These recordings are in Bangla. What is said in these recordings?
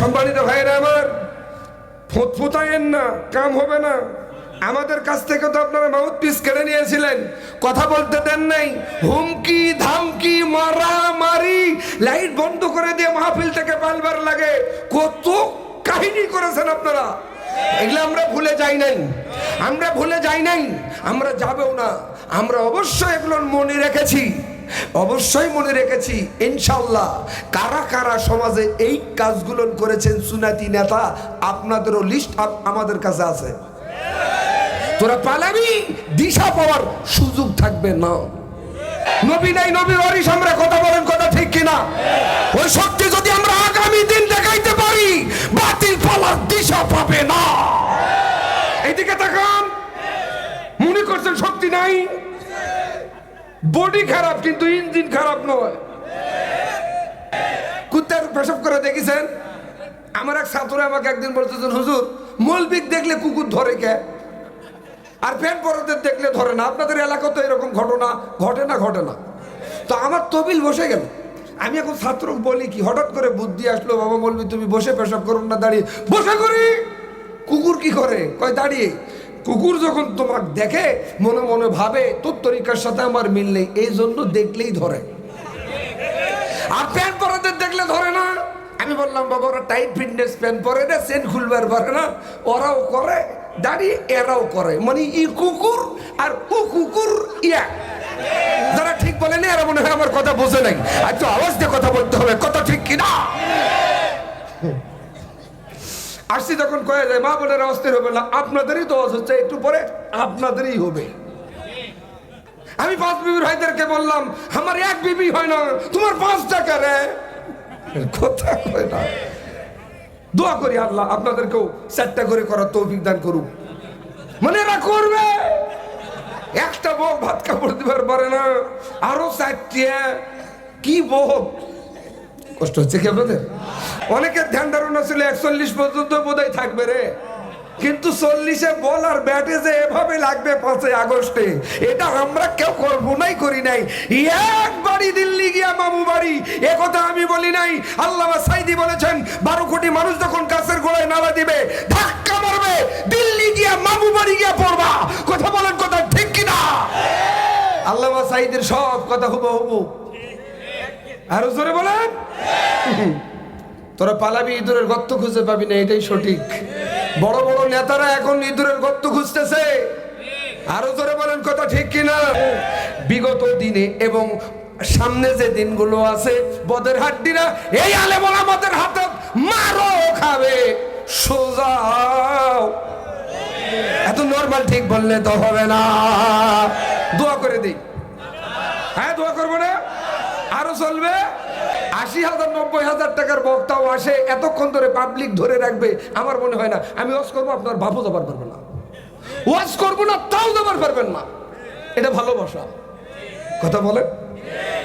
সম্মানিত ভাইরা আমার, ফুটফুটায়েন না, কাম হবে না। আমাদের কাছ থেকে তো আপনারা মাউথপিস কেড়ে নিয়েছিলেন, কথা বলতে দেন নাই, হুমকি ধামকি মারামারি, লাইট বন্ধ করে দিয়ে মাহফিল থেকে পালবার লাগে, কত কাহিনী করেছেন আপনারা। এগুলো আমরা ভুলে যাই নাই, আমরা ভুলে যাই নাই, আমরা যাবেও না। আমরা অবশ্যই এগুলো মনে রেখেছি, অবশ্যই মনে রেখেছি ইনশাআল্লাহ। কারা কারা সমাজে এই কাজগুলো করেছেন সুন্নাতি নেতা, আপনাদেরও লিস্ট আমাদের কাছে আছে। তোরা পালাবি, দিশা পাওয়ার সুযোগ থাকবে না। নবী নাই, নবীর ওয়ারিস আমরা, কথা বলেন কথা ঠিক কিনা? ওই শক্তি যদি আমরা আগামী দিন দেখাইতে পারি, বাতিল পালার দিশা পাবে না। এইদিকে তাকান, মনে করছেন শক্তি নাই? বডি খারাপ কিন্তু ইঞ্জিন খারাপ নয়। কুত্তার প্রসব করে দেখেছেন? আমার এক ছাত্র আমাকে একদিন বলতেছেন, হুজুর মৌলবিক দেখলে কুকুর ধরে কে, আর প্যান্ট পরাদের দেখলে ধরে না। আপনাদের এলাকা তো এরকম ঘটনা ঘটে না? ঘটে না। তো আমার তবিল বসে গেল। আমি এখন ছাত্র বলি কি, হঠাৎ করে বুদ্ধি আসলো, বাবা বলবি তুমি বসে পেশাব করুন না দাঁড়িয়ে? বসে করি। কুকুর কি করে? কয় দাঁড়িয়ে। কুকুর যখন তোমার দেখে মনে মনে ভাবে তোর তরিকার সাথে আমার মিল নেই, এই জন্য দেখলেই ধরে। আর প্যান্ট পরাদের দেখলে ধরে না। আমি বললাম বাবা ওরা টাইট ফিটনেস প্যান্ট পরে না, চেন খুলবার পারে না, ওরাও করে দাঁড়িয়ে, এরাও করে, মানে ই কুকুর আর ও কুকুর ইয়া। যারা ঠিক বলে না এরা মনে হয় আমার কথা বোঝে নাই। আর তো আওয়াজ দিয়ে কথা বলতে হবে, কথা ঠিক কিনা? আসছি যখন কয়ে যায় মা বোনের অস্থির হবে না, আপনাদেরই তো আওয়াজ হচ্ছে, একটু পরে আপনাদেরই হবে। আমি 5 বিবির ভাইদেরকে বললাম আমার এক বিবি হয় না, তোমার 5 টাকা রে, কথা হয় না। দোয়া করি আল্লাহ আপনাদেরকেও 4টা করে করার তৌফিক দান করুক। মানে এরা করবে, একটা বউ ভাত কাপড় দিবার পারে না, আরো 4টা কি বউ। কষ্ট হচ্ছে কি আপনাদের? অনেকের ধ্যান ধারণা ছিল 41 পর্যন্ত বোধহয় থাকবে রে, কিন্তু 40-এ বল আর ব্যাটে যে এভাবে লাগবে 5 আগস্টে, এটা আমরা কেউ কল্পনাই করি নাই। একবারই দিল্লি গিয়া মামু বাড়ি, একথা আমি বলি নাই। আল্লামা সাইদি বলেছেন 12 কোটি মানুষ যখন গাছের গোড়ায় নাড়া দিবে, ধাক্কা মারবে, দিল্লি গিয়া মামু বাড়ি গিয়া পড়বা। কথা বলেন কথা ঠিক কিনা? আল্লামা সাইদির সব কথা হুবহু। আরো জোরে বলেন। তোরা পালাবি, ইঁদুরের গর্ত খুঁজে পাবি না, এটাই সঠিক। বড় বড় নেতারা এখন ইঁদুরের গর্ত খুঁজতেছে। আরো জোরে বলেন কথা ঠিক কিনা? বিগত দিনে এবং সামনে যে দিনগুলো আছে, বদের হাড্ডিরা এই আলেম ওলামাদের হাতে মারো খাবে সোজাও। এত নরমাল ঠিক বললে তো হবে না। দোয়া করে দিই। হ্যাঁ দোয়া করবো না? আরো চলবে। 80,000 90,000 টাকার বক্তাও আসে, এতক্ষণ ধরে পাবলিক ধরে রাখবে আমার মনে হয় না। আমি ওয়াজ করবো, আপনার বাপও যাবার পারবে না। ওয়াজ করবো না, তাও যাবার পারবেন না। এটা ভালোবাসা? কথা বলেন,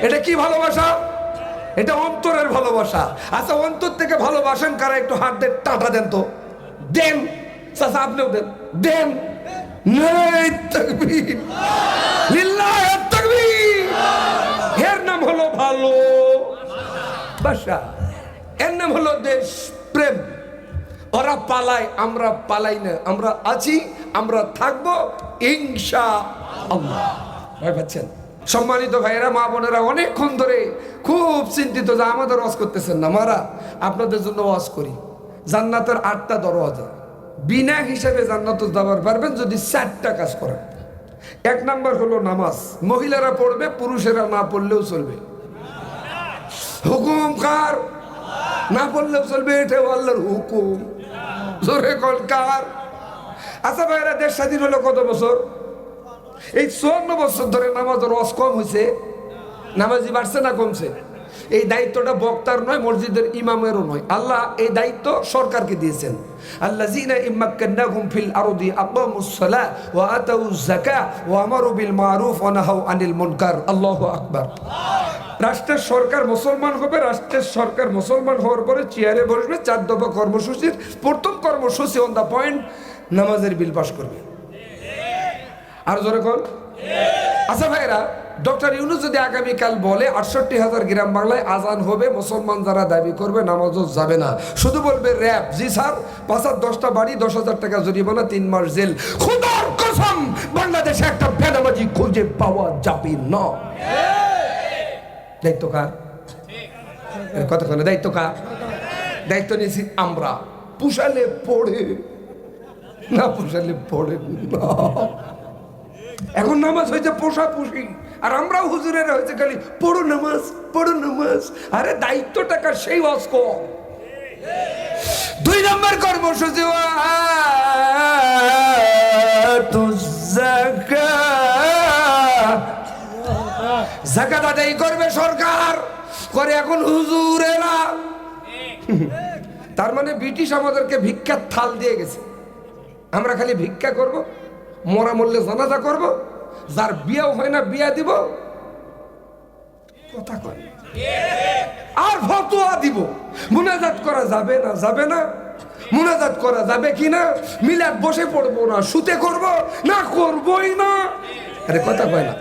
এটা কি ভালোবাসা? এটা অন্তরের ভালোবাসা। আচ্ছা অন্তর থেকে ভালোবাসেন কারা? একটু হাত দেন, টাটা দেন তো, দেন। চাচা আপনিও দেন, দেন। নারায়ে তাকবীর, লিল্লাহি তাকবীর। এর নাম হলো ভালোবাসা, এর নাম হলো দেশ প্রেম। ওরা পালায়, আমরা পালাই না, আমরা আছি, আমরা থাকবো ইনশাআল্লাহ। ভয় পাচ্ছেন? সম্মানিত ভাইয়েরা, মা বোনেরা, অনেকক্ষণ ধরে খুব চিন্তিত যে আমাদের ওয়াজ করতেছেন না। মারা আপনাদের জন্য ওয়াজ করি। জান্নাতের 8টা দরওয়াজা, বিনা হিসাবে জান্নাতে যাবার পারবেন যদি 4টা কাজ করেন। 1 নাম্বার হলো নামাজ। মহিলারা পড়বে, পুরুষেরা না পড়লেও চলবে। হুকুম কার? না পড়লেও চলবে, এটা আল্লাহর হুকুম। জোরে কল কার? আচ্ছা ভাইরা, দেশ স্বাধীন হলো কত বছর? এই 54 বছর ধরে নামাজের ওয়াজ কম হয়েছে? নামাজি বাড়ছে না কমছে? এই দায়িত্বটা বক্তার নয়, মসজিদের ইমামেরও নয়। আল্লাহ এই দায়িত্ব সরকারকে দিয়েছেন। আল্লাযীনা ইম্মাক্কান্নাহুম ফিল আরদি আকামুস সালাহ ওয়া আতাউজ যাকাহ ওয়া আমারু বিল মারুফ ওয়া নাহাউ আনিল মুনকার। আল্লাহু আকবার। রাষ্ট্রের সরকার মুসলমান হবে, রাষ্ট্রের সরকার মুসলমান হওয়ার পরে চেয়ারে বসবে, 4 দফা কর্মসূচির প্রথম কর্মসূচি অন দা পয়েন্ট, নামাজের বিল পাস করবে। আর জোরে কোন? আচ্ছা ভাইরা, ডক্টর ইউনূস যদি আগামীকাল বলে 68,000 গ্রাম বাংলায় আজান হবে, মুসলমান যারা দাবি করবে নামাজও যাবে না, শুধু বলবে র‍্যাব, জি স্যার 5 আর 10টা বাড়ি 10,000 টাকা জরিমানা 3 মাস জেল, খোদার কসম বাংলাদেশে একটা বেনামাজি খুঁজে পাওয়া যাবে না। দায়িত্ব কার? কতক্ষণ দায়িত্ব কার? দায়িত্ব নিয়েছি আমরা। পুষালে পড়ে না, পুষালে পড়ে না। এখন নামাজ হয়েছে পোষা পুষি, আর আমরাও হুজুরেরা হয়েছে খালি পড়ো নামাজ, পড়ো নামাজ। আরে দায়িত্ব টাকা সেই অস্ক। 2 নম্বর কর্মসূচি যাকাত আদায় করবে সরকার, করে এখন হুজুরেরা। তার মানে ব্রিটিশ আমাদেরকে ভিক্ষার থাল দিয়ে গেছে, আমরা খালি ভিক্ষা করব, মরা মরলে জানাজা করব, যার বিয়াও হয় না বিয়া দিব, কথা কয় আর ফতোয়া দিব। মুনাজাত করা যাবে না, যাবে না, মুনাজাত করা যাবে কিনা, মিলাদ বসে পড়বো না, শুতে করব না, করবই না। আরে কথা কয় না,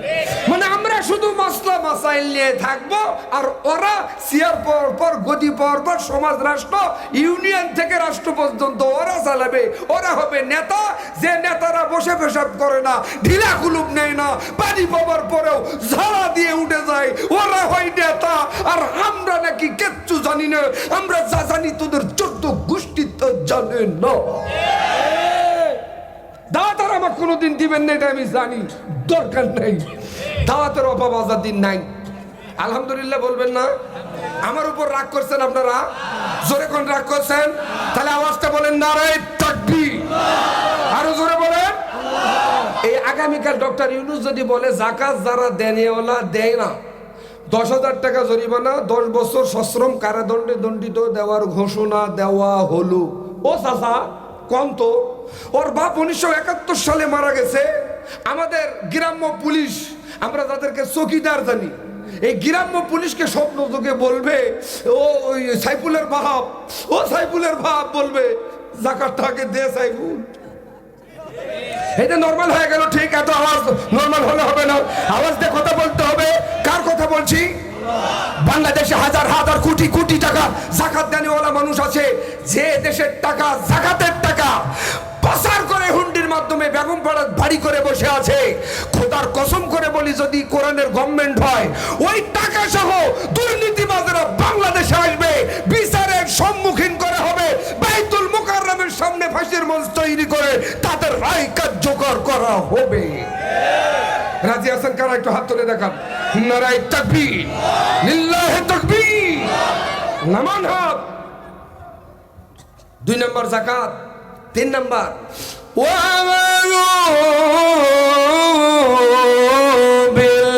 মানে আমরা শুধু মাসলা মাসাইল নিয়ে থাকবো, আর ওরা সিয়ার পর পর গদি পর পর সমাজ রাষ্ট্র ইউনিয়ন থেকে রাষ্ট্র পর্যন্ত ওরা চালাবে। ওরা হবে নেতা, যে নেতারা বসে পেশাব করে না, ঢিলা কুলুপ নেয় না, পানি পাওয়ার পরেও ঝাড়া দিয়ে উঠে যায়, ওরা হয় নেতা। আর আমরা নাকি কিচ্ছু জানি না, আমরা যা জানি তোদের 14 গোষ্ঠী তো জানে না। দাওয়াতের আমার কোনোদিন দিবেন না, এটা আমি জানি, দরকার নাই। দাওয়াতের অভাব আজাদ দিন নাই, আলহামদুলিল্লাহ বলবেন না? আমার উপর রাগ করছেন আপনারা, জোরে কোন রাগ করছেন? তাহলে আওয়াজটা বলেন নারায়ে তাকবীর, আরো জোরে বলেন। এই আগামীকাল ডক্টর ইউনূস যদি বলে যাকাত যারা দেনেওয়ালা দেয় না 10,000 টাকা জরিমানা, 10 বছর সশ্রম কারাদণ্ডে দণ্ডিত দেওয়ার ঘোষণা দেওয়া হলো। ও চাচা কোন তো, ওর বাপ 1971 সালে মারা গেছে। আমাদের গ্রাম্য পুলিশ, আমরা যাদেরকে চৌকিদার জানি, এই গ্রাম্য পুলিশকে স্বপ্ন যোগে বলবে ও ওই সাইফুলের বাপ, ও সাইফুলের বাপ বলবে যাকাতটাকে দে সাইফুল। এটা নরমাল হয়ে গেল, ঠিক? এত আওয়াজ নরমাল হলে হবে না, আওয়াজ দিয়ে কথা বলতে হবে। কার কথা বলছি? বাংলাদেশে হাজার হাজার কোটি কোটি টাকা যাকাত দেনেওয়ালা মানুষ আছে, যে দেশের টাকা যাকাতের টাকা পাচার করে হুন্ডির মাধ্যমে বেগম পাড়া বাড়ি করে বসে আছে। খোদার কসম করে বলি, যদি কোরআনের গভর্নমেন্ট হয়, ওই টাকা সহ দুর্নীতিবাজরা বাংলাদেশে আসবে, বিচারের সম্মুখীন করা হবে, বাইতুল মুকাররমের সামনে ফাঁসির মঞ্চ তৈরি করে তাদের রায় কার্যকর করা হবে। রাজি আছেন কারা? একটু হাত তুলে দেখান। নারায়ে তাকবীর, লিল্লাহি তাকবীর, নামান হাত। 2 নম্বর যাকাত। 3 নম্বর ওয়ামারু বিল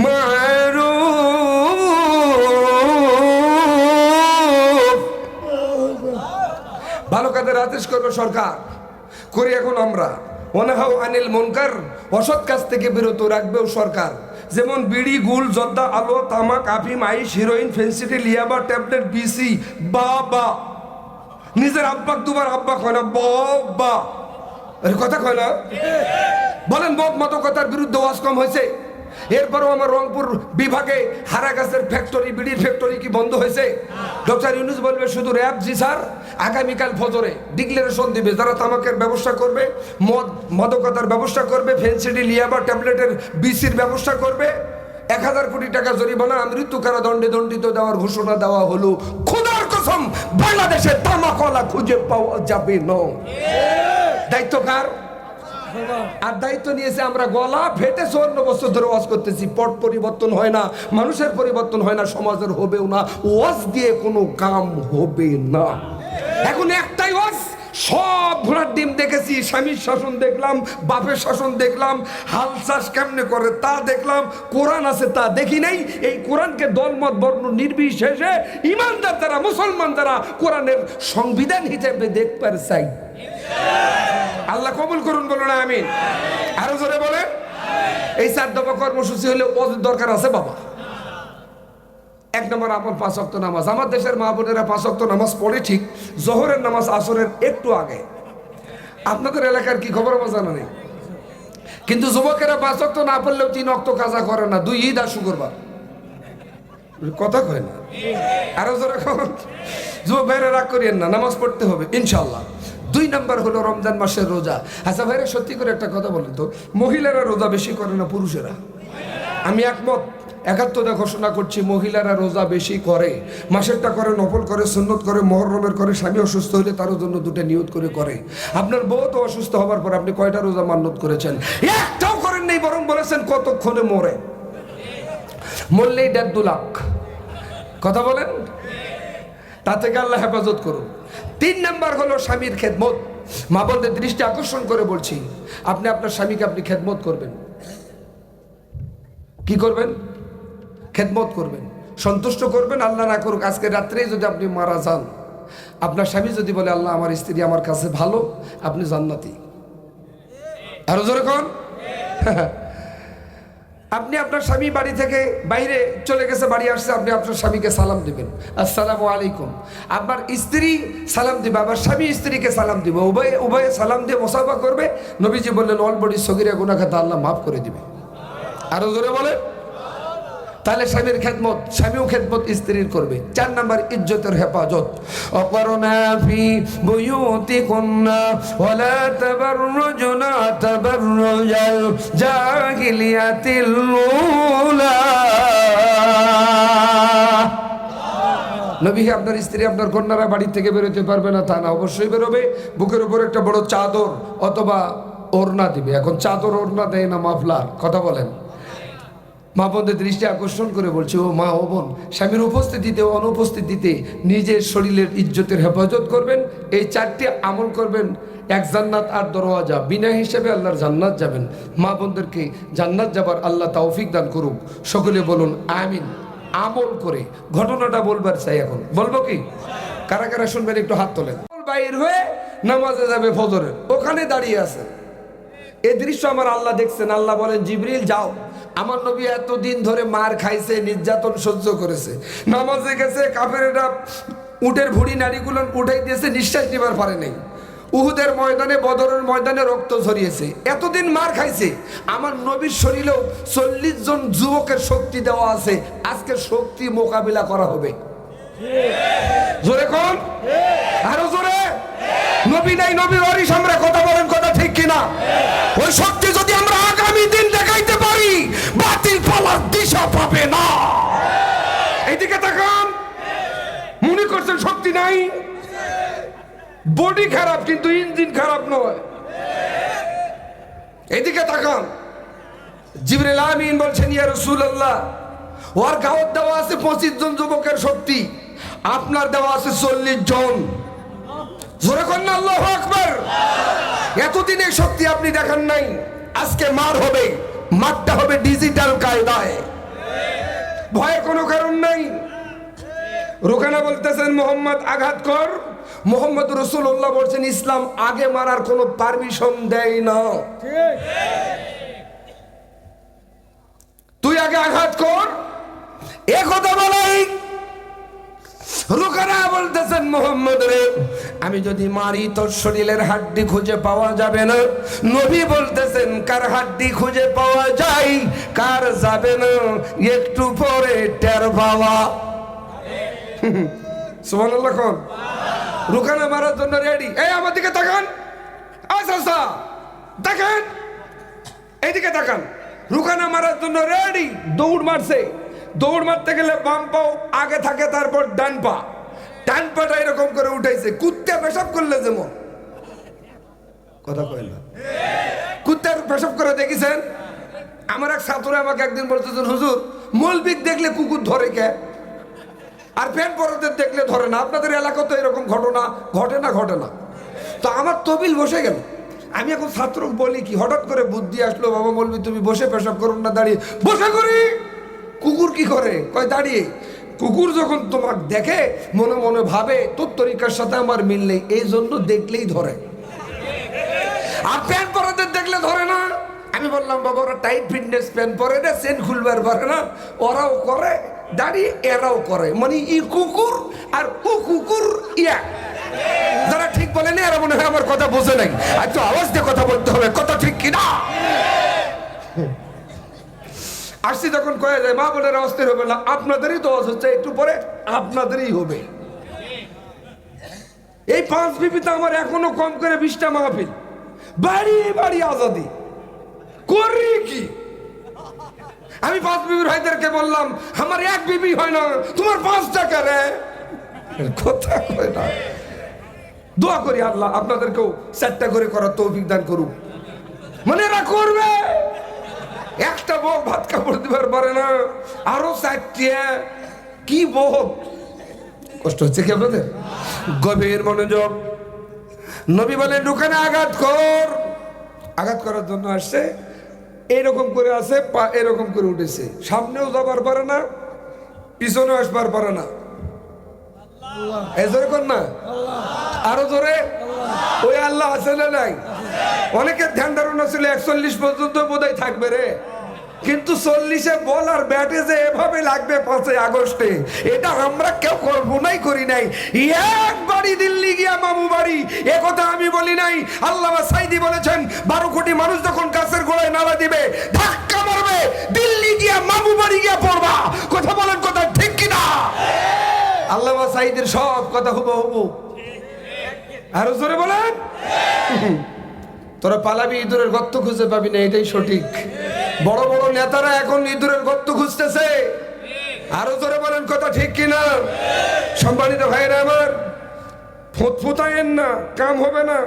মারুফ, ভালো কাজের আদেশ করবে সরকার, করি এখন আমরা। ওয়ানাহাউ আনিল মুনকার, অসৎ কাজ থেকে বিরত রাখবেও সরকার। যেমন বিড়ি, গুল, জর্দা, আলো, তামাক, আফিম, আইস, হিরোইন, ফেন্সিডিল, ইয়াবা, ট্যাবলেট, বিসি, বাবা। নিজের আব্বাক দুবার আব্বা কয় না, বাবা। কথা কয় না? বলেন মদ মাদকতার বিরুদ্ধে ওয়াজ কম হয়েছে? এরপরও আমার রংপুর বিভাগে হারাগাছের ফ্যাক্টরি, বিড়ির ফ্যাক্টরি কি বন্ধ হয়েছে? ডক্টর ইউনূস বলবে শুধু র‍্যাব, জি স্যার আগামীকাল ফজরে ডিক্লারেশন দিবে, যারা তামাকের ব্যবসা করবে, মদ মাদকতার ব্যবসা করবে, ফেন্সিডিল, ইয়াবা, ট্যাবলেটের বিসির ব্যবসা করবে, 1000 কোটি টাকা জরিমানা, মৃত্যু কারাদণ্ডে দণ্ডিত দেওয়ার ঘোষণা দেওয়া হলো। খোদার কসম বাংলাদেশে তামাকওয়ালা খুঁজে পাওয়া যাবে না। দায়িত্ব কার? আর দায়িত্ব নিয়েছে আমরা। গলা ফেটে 54 বছর ধরে ওয়াজ করতেছি, পট পরিবর্তন হয় না, মানুষের পরিবর্তন হয় না, সমাজের হবেও না। ওয়াজ দিয়ে কোনো কাম হবে না। এখন একটাই ওয়াজ, সব ঘোড়ার ডিম দেখেছি, স্বামীর শাসন দেখলাম, বাপের শাসন দেখলাম, হাল চাষ কেমনে করে তা দেখলাম, কোরআন আছে তা দেখি নাই। এই কোরআনকে দলমত বর্ণ নির্বিশেষে ইমানদার যারা, মুসলমান যারা, কোরআনের সংবিধান হিসেবে দেখতে চাই। আল্লাহ কবুল করুন, বলুন আমিন। আরো জোরে বলে। এই 4 দফা কর্মসূচি হলে ওয়াজের দরকার আছে বাবা। 1 নম্বর আমল 5 ওয়াক্ত নামাজ। আমার দেশের মা বোনেরা 5 ওয়াক্ত নামাজ পড়ে ঠিক, জোহরের নামাজ আসরের একটু আগে। আপনাদের এলাকার কি খবর আমার জানা নেই, কিন্তু যুবকেরা 5 ওয়াক্ত না পড়লেও 3 ওয়াক্ত কাজা করে না, 2 ঈদ আর শুক্রবার। কথা কয় না, আরো জোরে কন। যুবক ভাইরা রাগ করিয়েন না, নামাজ পড়তে হবে ইনশাল্লাহ। 2 নাম্বার হলো রমজান মাসের রোজা। আচ্ছা ভাইরা, সত্যি করে একটা কথা বলেন তো, মহিলারা রোজা বেশি করে না পুরুষেরা? আমি একমত, একাত্মতা ঘোষণা করছি, মহিলারা রোজা বেশি করে। মাসেরটা করে, নফল করে, সুন্নত করে, মুহররমের করে, স্বামী অসুস্থ হলে তারও জন্য 2টা নিয়ত করে। আপনার বউ তো অসুস্থ হবার পর আপনি কয়টা রোজা মান্নত করেছেন? একটাও করেন নেই, বরং বলেছেন কতক্ষণে মরে। মরলেই 1.5-2 লাখ। কথা বলেন, তা থেকে আল্লাহ হেফাজত করুন। 3 নাম্বার হলো স্বামীর খেদমত। মা বোনদের দৃষ্টি আকর্ষণ করে বলছি, আপনি আপনার স্বামীকে আপনি খেদমত করবেন। কি করবেন? খেদমত করবেন, সন্তুষ্ট করবেন। আল্লাহ না করুক আজকে রাত্রেই যদি আপনি মারা যান, আপনার স্বামী যদি বলে আল্লাহ আমার স্ত্রী আমার কাছে ভালো, আপনি জান্নাতি। আরো জোরে কোন। আপনি আপনার স্বামী বাড়ি থেকে বাইরে চলে গেছে, বাড়ি আসছে, আপনি আপনার স্বামীকে সালাম দিবেন, আসসালামু আলাইকুম। আপনার স্ত্রী সালাম দিবে, আবার স্বামী স্ত্রীকে সালাম দিবে, উভয়ে সালাম দিয়ে মুসাফা করবে। নবীজি বললেন অল বডি সগীরা গুনাহ খাতা আল্লাহ মাফ করে দিবে। আরো জোরে বলে। তাহলে স্বামীর খেদমত, স্বামীও খেদমত স্ত্রীর করবে। 4 নাম্বার ইজ্জতের হেফাজত। অকরনা ফি বুয়ুতিকুন্না ওয়ালা তাবাররুজনা তাবাররুজাল জাহিলিয়াতিল উলা। নবী, আপনার স্ত্রী আপনার কন্যারা বাড়ি থেকে বেরোতে পারবে না তা না, অবশ্যই বেরোবে। বুকের উপর একটা বড় চাদর অথবা ওড়না দিবে। এখন চাদর ওড়না দেয় না, মাফলার। কথা বলেন। মা বোনদের দৃষ্টি আকর্ষণ করে বলছে, ও মা, ও বোন, স্বামীর উপস্থিতিতে ও অনুপস্থিতিতে নিজের শরীরের ইজ্জতের হেফাজত করবেন। এই 4টি আমল করবেন, 1 জান্নাত 8 দরওয়াজা, বিনা হিসেবে আল্লাহর জান্নাত যাবেন। মা বোনদেরকে জান্নাত যাবার আল্লাহ তৌফিক দান করুক। সকলে বলুন আমিন। আমল করে ঘটনাটা বলবার চাই, এখন বলবো কি? কারা কারা শুনবেন একটু হাত তোলেন। বাইর হয়ে নামাজে যাবে ফজরের, ওখানে দাঁড়িয়ে আছে। এই দৃশ্য আমার আল্লাহ দেখছেন। আল্লাহ বলেন, জিবরিল যাও, আমার নবী এতদিন ধরে মার খাইছে, নির্যাতন সহ্য করেছে, নামাজে গেছে, কাফেরেরা উটের ভুড়ি নাড়িগুলো উঠাই দিয়েছে, নিঃশ্বাস নেবার পারে নেই। উহুদের ময়দানে, বদরের ময়দানে রক্ত ঝরিয়েছে, এতদিন মার খাইছে। আমার নবীর শরীরেও 40 জন যুবকের শক্তি দেওয়া আছে। আজকে শক্তি মোকাবিলা করা হবে। জোরে কোন, আরো জোরে। নবী নাই, নবীর ওয়ারিস আমরা। কথা বলেন, কথা ঠিক কিনা? ওই শক্তি যদি আমরা আগামী দিন দেখাইতে পারি, বাতিল পালার দিশা পাবে না। এইদিকে তাকান। মনে করছেন শক্তি নাই? বডি খারাপ কিন্তু ইঞ্জিন খারাপ নয়। এইদিকে তাকান। জিবরিল আমিন বলছেন, ইয়া রাসূলুল্লাহ, ওর গাওয়াত দেওয়া আছে 25 জন যুবকের শক্তি, আপনার দেওয়া আছে 40 জন। জোরে কন্যা আল্লাহু আকবার। এতদিন এই শক্তি আপনি দেখান নাই, আজকে মার হবে, মারটা হবে ডিজিটাল কায়দায়, ভয়ের কোনো কারণ নাই। রুকানা বলতেছেন, মোহাম্মদ আঘাত কর। মোহাম্মদ রাসূলুল্লাহ বলছেন, ইসলাম আগে মারার কোনো পারমিশন দেয় না। তুই আগে আঘাত কর, এ কথা বলাই। রুকানা বলতেছেন, মোহাম্মদ রে, আমি যদি মারি তোর শরীরের হাড্ডি খুঁজে পাওয়া যাবে না। নবী বলতেছেন, কার হাড্ডি খুঁজে পাওয়া যায়, কার যাবে না, একটু পরে টের পাওয়া। সুবহানাল্লাহ কোন। রুকানা মারার জন্য রেডি। এই আমার দিকে তাকান, আচ্ছা দেখেন, এইদিকে তাকান। রুকানা মারার জন্য রেডি, দৌড় মারছে। দৌড় মারতে গেলে বাম পাও আগে থাকে, তারপর ডান পা। ডান পাটা এরকম করে উঠাইছে, কুত্তা পেশাব করলে যেমন। কথা কয় না? কুত্তার পেশাব করে দেখেছেন? আমার এক ছাত্র আমাকে একদিন বলতেছেন, হুজুর, মৌলবিক দেখলে কুকুর ধরে কে, আর প্যান্ট পরাদের দেখলে ধরে না। আপনাদের এলাকা তো এরকম ঘটনা ঘটে না। তো আমার তবিল বসে গেল। আমি এখন ছাত্র বলি কি, হঠাৎ করে বুদ্ধি আসলো, বাবা মৌলবি তুমি বসে পেশাব করুন না দাঁড়িয়ে। বসে করি। কুকুর কি করে? কয় দাঁড়িয়ে। কুকুর যখন তোমার দেখে মনে মনে ভাবে তোর তরিকার সাথে আমার মিল নেই, এই জন্য দেখলেই ধরে। আর প্যান্ট পরাদের দেখলে ধরে না। আমি বললাম, বাবা ওরা টাইট ফিটনেস প্যান্ট পরে না, চেন খুলবার পারে না, ওরাও করে দাঁড়িয়ে, এরাও করে, মানে ই কুকুর আর ও কুকুর ইয়া। যারা ঠিক বলে না, এরা মনে হয় আমার কথা বোঝে নাই। আর তো আওয়াজ দিয়ে কথা বলতে হবে, কথা ঠিক কিনা? আসছি তখন কয়ে যায় মা বোনেরা অস্থির হবে না, আপনাদেরই তো হচ্ছে, একটু পরে আপনাদেরই হবে। এই 5 বিবিতে আমার এখনো কম করে 20টা মাহফিল, বাড়ি বাড়ি আজাদি করি কি। আমি 5 বিবির ভাইদেরকে বললাম আমার এক বিবি হয় না, তোমার 5 টাকা রে কথা কয় না। দোয়া করি আল্লাহ আপনাদেরকেও 4টা করে করার তৌফিক দান করুক। মানে এরা করবে, একটা বউ ভাত কাপড় দিবার পারে না, আরো 4টা কি বউ, কষ্ট হচ্ছে কি আপনাদের? গভীর মনোযোগ। নবী বলেন দোকানে আঘাত কর, আঘাত করার জন্য আসছে, এরকম করে আছে, পা এরকম করে উঠেছে, সামনেও যাবার পারে না, পিছনে আসবার পারে না। এই জোরে কর না, আরো জোরে। ওই আল্লাহ আছে না নাই? অনেকের ধ্যান ধারণা ছিল 41 পর্যন্ত বোধহয় থাকবে রে, কিন্তু 40-এ বল আর ব্যাটে যে এভাবে লাগবে 5 আগস্টে, এটা আমরা কেউ কল্পনাই করি নাই। একবারই দিল্লি গিয়া মামু বাড়ি, একথা আমি বলি নাই, আল্লামা সাইদি বলেছেন 12 কোটি মানুষ যখন গাছের গোড়ায় নালা দিবে, ধাক্কা মারবে, দিল্লি গিয়া মামু বাড়ি গিয়া পড়বা। কথা বলেন, কথা ঠিক কিনা? আল্লামা সাইদির সব কথা হুবহু। আরো জোরে বলেন। তোরা পালাবি, ইঁদুরের গর্ত খুঁজে পাবি না, এটাই সঠিক। বড় বড় নেতারা এখন ইঁদুরের গর্ত খুঁজতেছে। আরো জোরে বলেন, কথা ঠিক কিনা? সম্মানিত ভাইরা আমার, ফুটফুটায়েন না, কাম হবে না।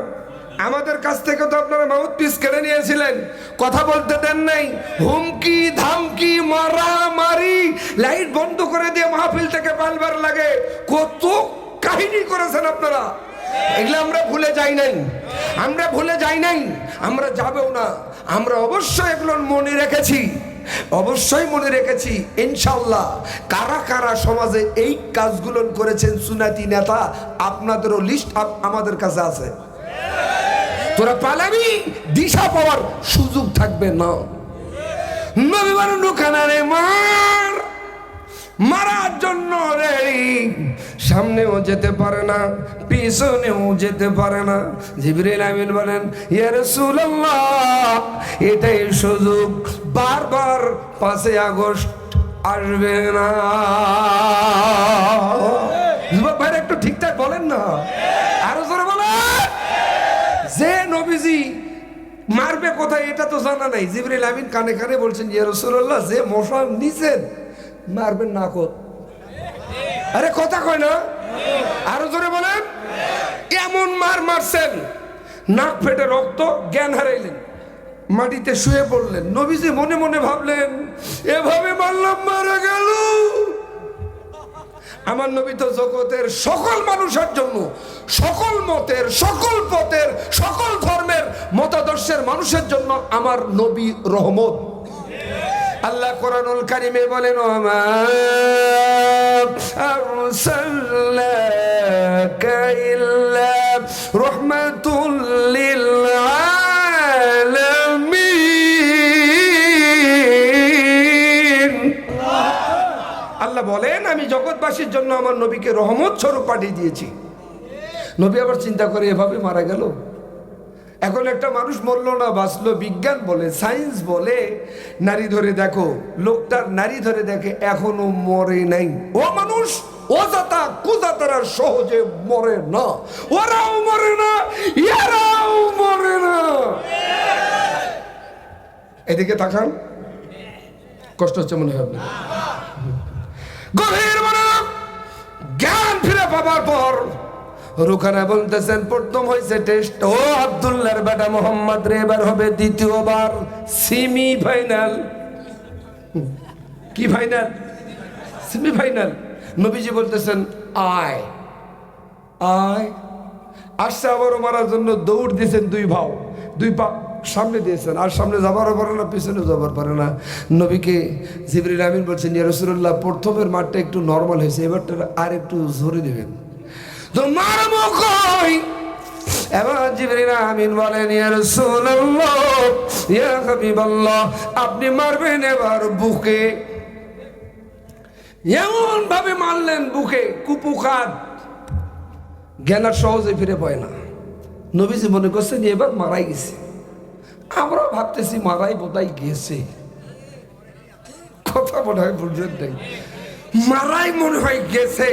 আমাদের কাছ থেকে তো আপনারা মাউথ পিস কেড়ে নিয়েছিলেন, কথা বলতে দেন নাই, হুমকি ধামকি মারামারি, লাইট বন্ধ করে দিয়ে মাহফিল থেকে পালবার লাগে, কত কাহিনী করেছেন আপনারা। এগুলো আমরা ভুলে যাই নাই, আমরা ভুলে যাই নাই, আমরা যাবেও না। আমরা অবশ্যই এগুলো মনে রেখেছি, অবশ্যই মনে রেখেছি ইনশাআল্লাহ। কারা কারা সমাজে এই কাজগুলো করেছেন সুন্নাতি নেতা, আপনাদেরও লিস্ট আমাদের কাছে আছে। তোরা পালাবি, দিশা পাওয়ার সুযোগ থাকবে না। নবী বলেন দোকানে মার, মারার জন্য রেডি, সামনেও যেতে পারে না, পিছনেও যেতে পারে না। জিবরিল আমিন বলেন ইয়া রাসূলুল্লাহ, এটাই সুযোগ, বারবার 5 আগস্ট আসবে না। যুবক ভাইরা একটু ঠিকঠাক বলেন না, আরো জোরে বলেন। যে নবীজি মারবে কোথায় এটা তো জানা নাই, জিবরিল আমিন কানে কানে বলছেন ইয়া রাসূলুল্লাহ, যে মশা নিছেন মারবেন না কত। আরে কথা কয় না, আরো জোরে বলেন। এমন মার মারছেন, নাক ফেটে রক্ত, জ্ঞান হারাইলেন, মাটিতে শুয়ে পড়লেন। নবীজি মনে মনে ভাবলেন এভাবে মারলাম মারা গেল। আমার নবী তো জগতের সকল মানুষের জন্য, সকল মতের, সকল পথের, সকল ধর্মের মতাদর্শের মানুষের জন্য আমার নবী রহমত। আল্লাহ কোরআনুল কারীমে বলেন ওমা আরসালনাকা ইল্লা রাহমাতুল লিল আলামিন। আল্লাহ বলেন আমি জগৎবাসীর জন্য আমার নবীকে রহমত স্বরূপ পাঠিয়ে দিয়েছি। নবী আবার চিন্তা করে এভাবে মারা গেল। এখন একটা মানুষ মরলো না, বাঁচলো, বিজ্ঞান বলে, সায়েন্স বলে, নারী ধরে দেখো, লোকটার নারী ধরে দেখে এখনো মরে নাই। ও মানুষ, ও জাতা কুজাতারা সহজে মরে না, ওরাও মরে না, এরাও মরে না। এদিকে তাকান, কষ্ট হচ্ছে মনে হয় আপনার। গভীর মনোযোগ, জ্ঞান ফিরে পাবার পর রুখানা বলতেছেন প্রথম হয়েছে টেস্ট, ও আব্দুল্লাহর বেটা মোহাম্মদ রে, এবার হবে দ্বিতীয়বার সেমি ফাইনাল। কি ফাইনাল? Semi final. নবীজি বলতেছেন আয় আয়। আসছে আবারও মারার জন্য দৌড় দিয়েছেন, 2 ভাও, 2 পা সামনে দিয়েছেন, আর সামনে যাবারও পারে না, পিছনে যাবার পারে না। নবীকে জিবরিল আমিন বলছেন ইয়া রাসূলুল্লাহ, প্রথমের মারটা একটু নরমাল হয়েছে, এবারটা আর একটু জোরে দেবেন। তো মারবো কই? এবার জিবরিল আমিন বলেন ইয়া রাসূলুল্লাহ, ইয়া হাবিবাল্লাহ, আপনি মারবেন এবার বুকে। এমন ভাবে মারলেন বুকে, কুপুখাত, জ্ঞান আর সহজে ফিরে পায় না। নবীজি মনে করছেন এবার মারাই গেছে, আমরা ভাবতেছি মারাই বোধহয় গেছে, কথা মনে হয় বুঝলেন নাই, মারাই মনে হয় গেছে।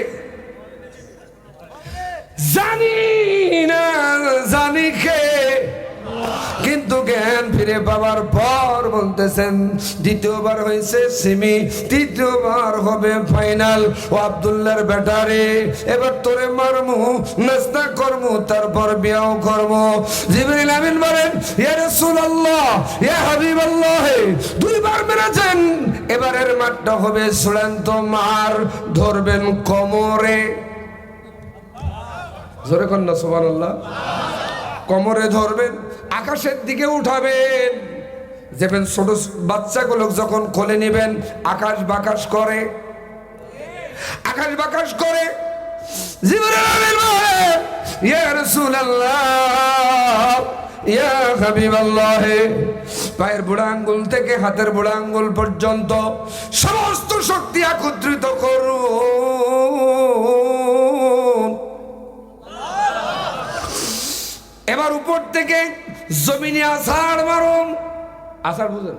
জানি না জানি কে, কিন্তু জ্ঞান ফিরে পাওয়ার পর বলতেছেন দ্বিতীয়বার হয়েছে সেমি, তৃতীয়বার হবে ফাইনাল। ও আব্দুল্লাহর বেটারে, এবার তোরে মারমু, নাস্তা করমু, তারপর বিয়াও করমু। জিবরিল আমিন বলেন, ইয়া রাসূলুল্লাহ, ইয়া হাবিবাল্লাহ, দুইবার মেরেছেন, এবারের মারটা হবে চূড়ান্ত মার, ধরবেন কোমরে। জোরে কন্যা সুবহানাল্লাহ। কোমরে ধরবেন, আকাশের দিকে উঠাবেন। যেমন ছোট বাচ্চাগুলো যখন কোলে নেবেন আকাশ বাকাশ করে, আকাশ বাকাশ করে। জিবরিল আমিন বলেন, ইয়া রাসূলুল্লাহ, ইয়া হাবিবাল্লাহ, পায়ের বুড়া আঙ্গুল থেকে হাতের বুড়া আঙ্গুল পর্যন্ত সমস্ত শক্তি একত্রিত করুন। এবার উপর থেকে জমিনে আছাড় মারুন। আছাড় বুঝেন?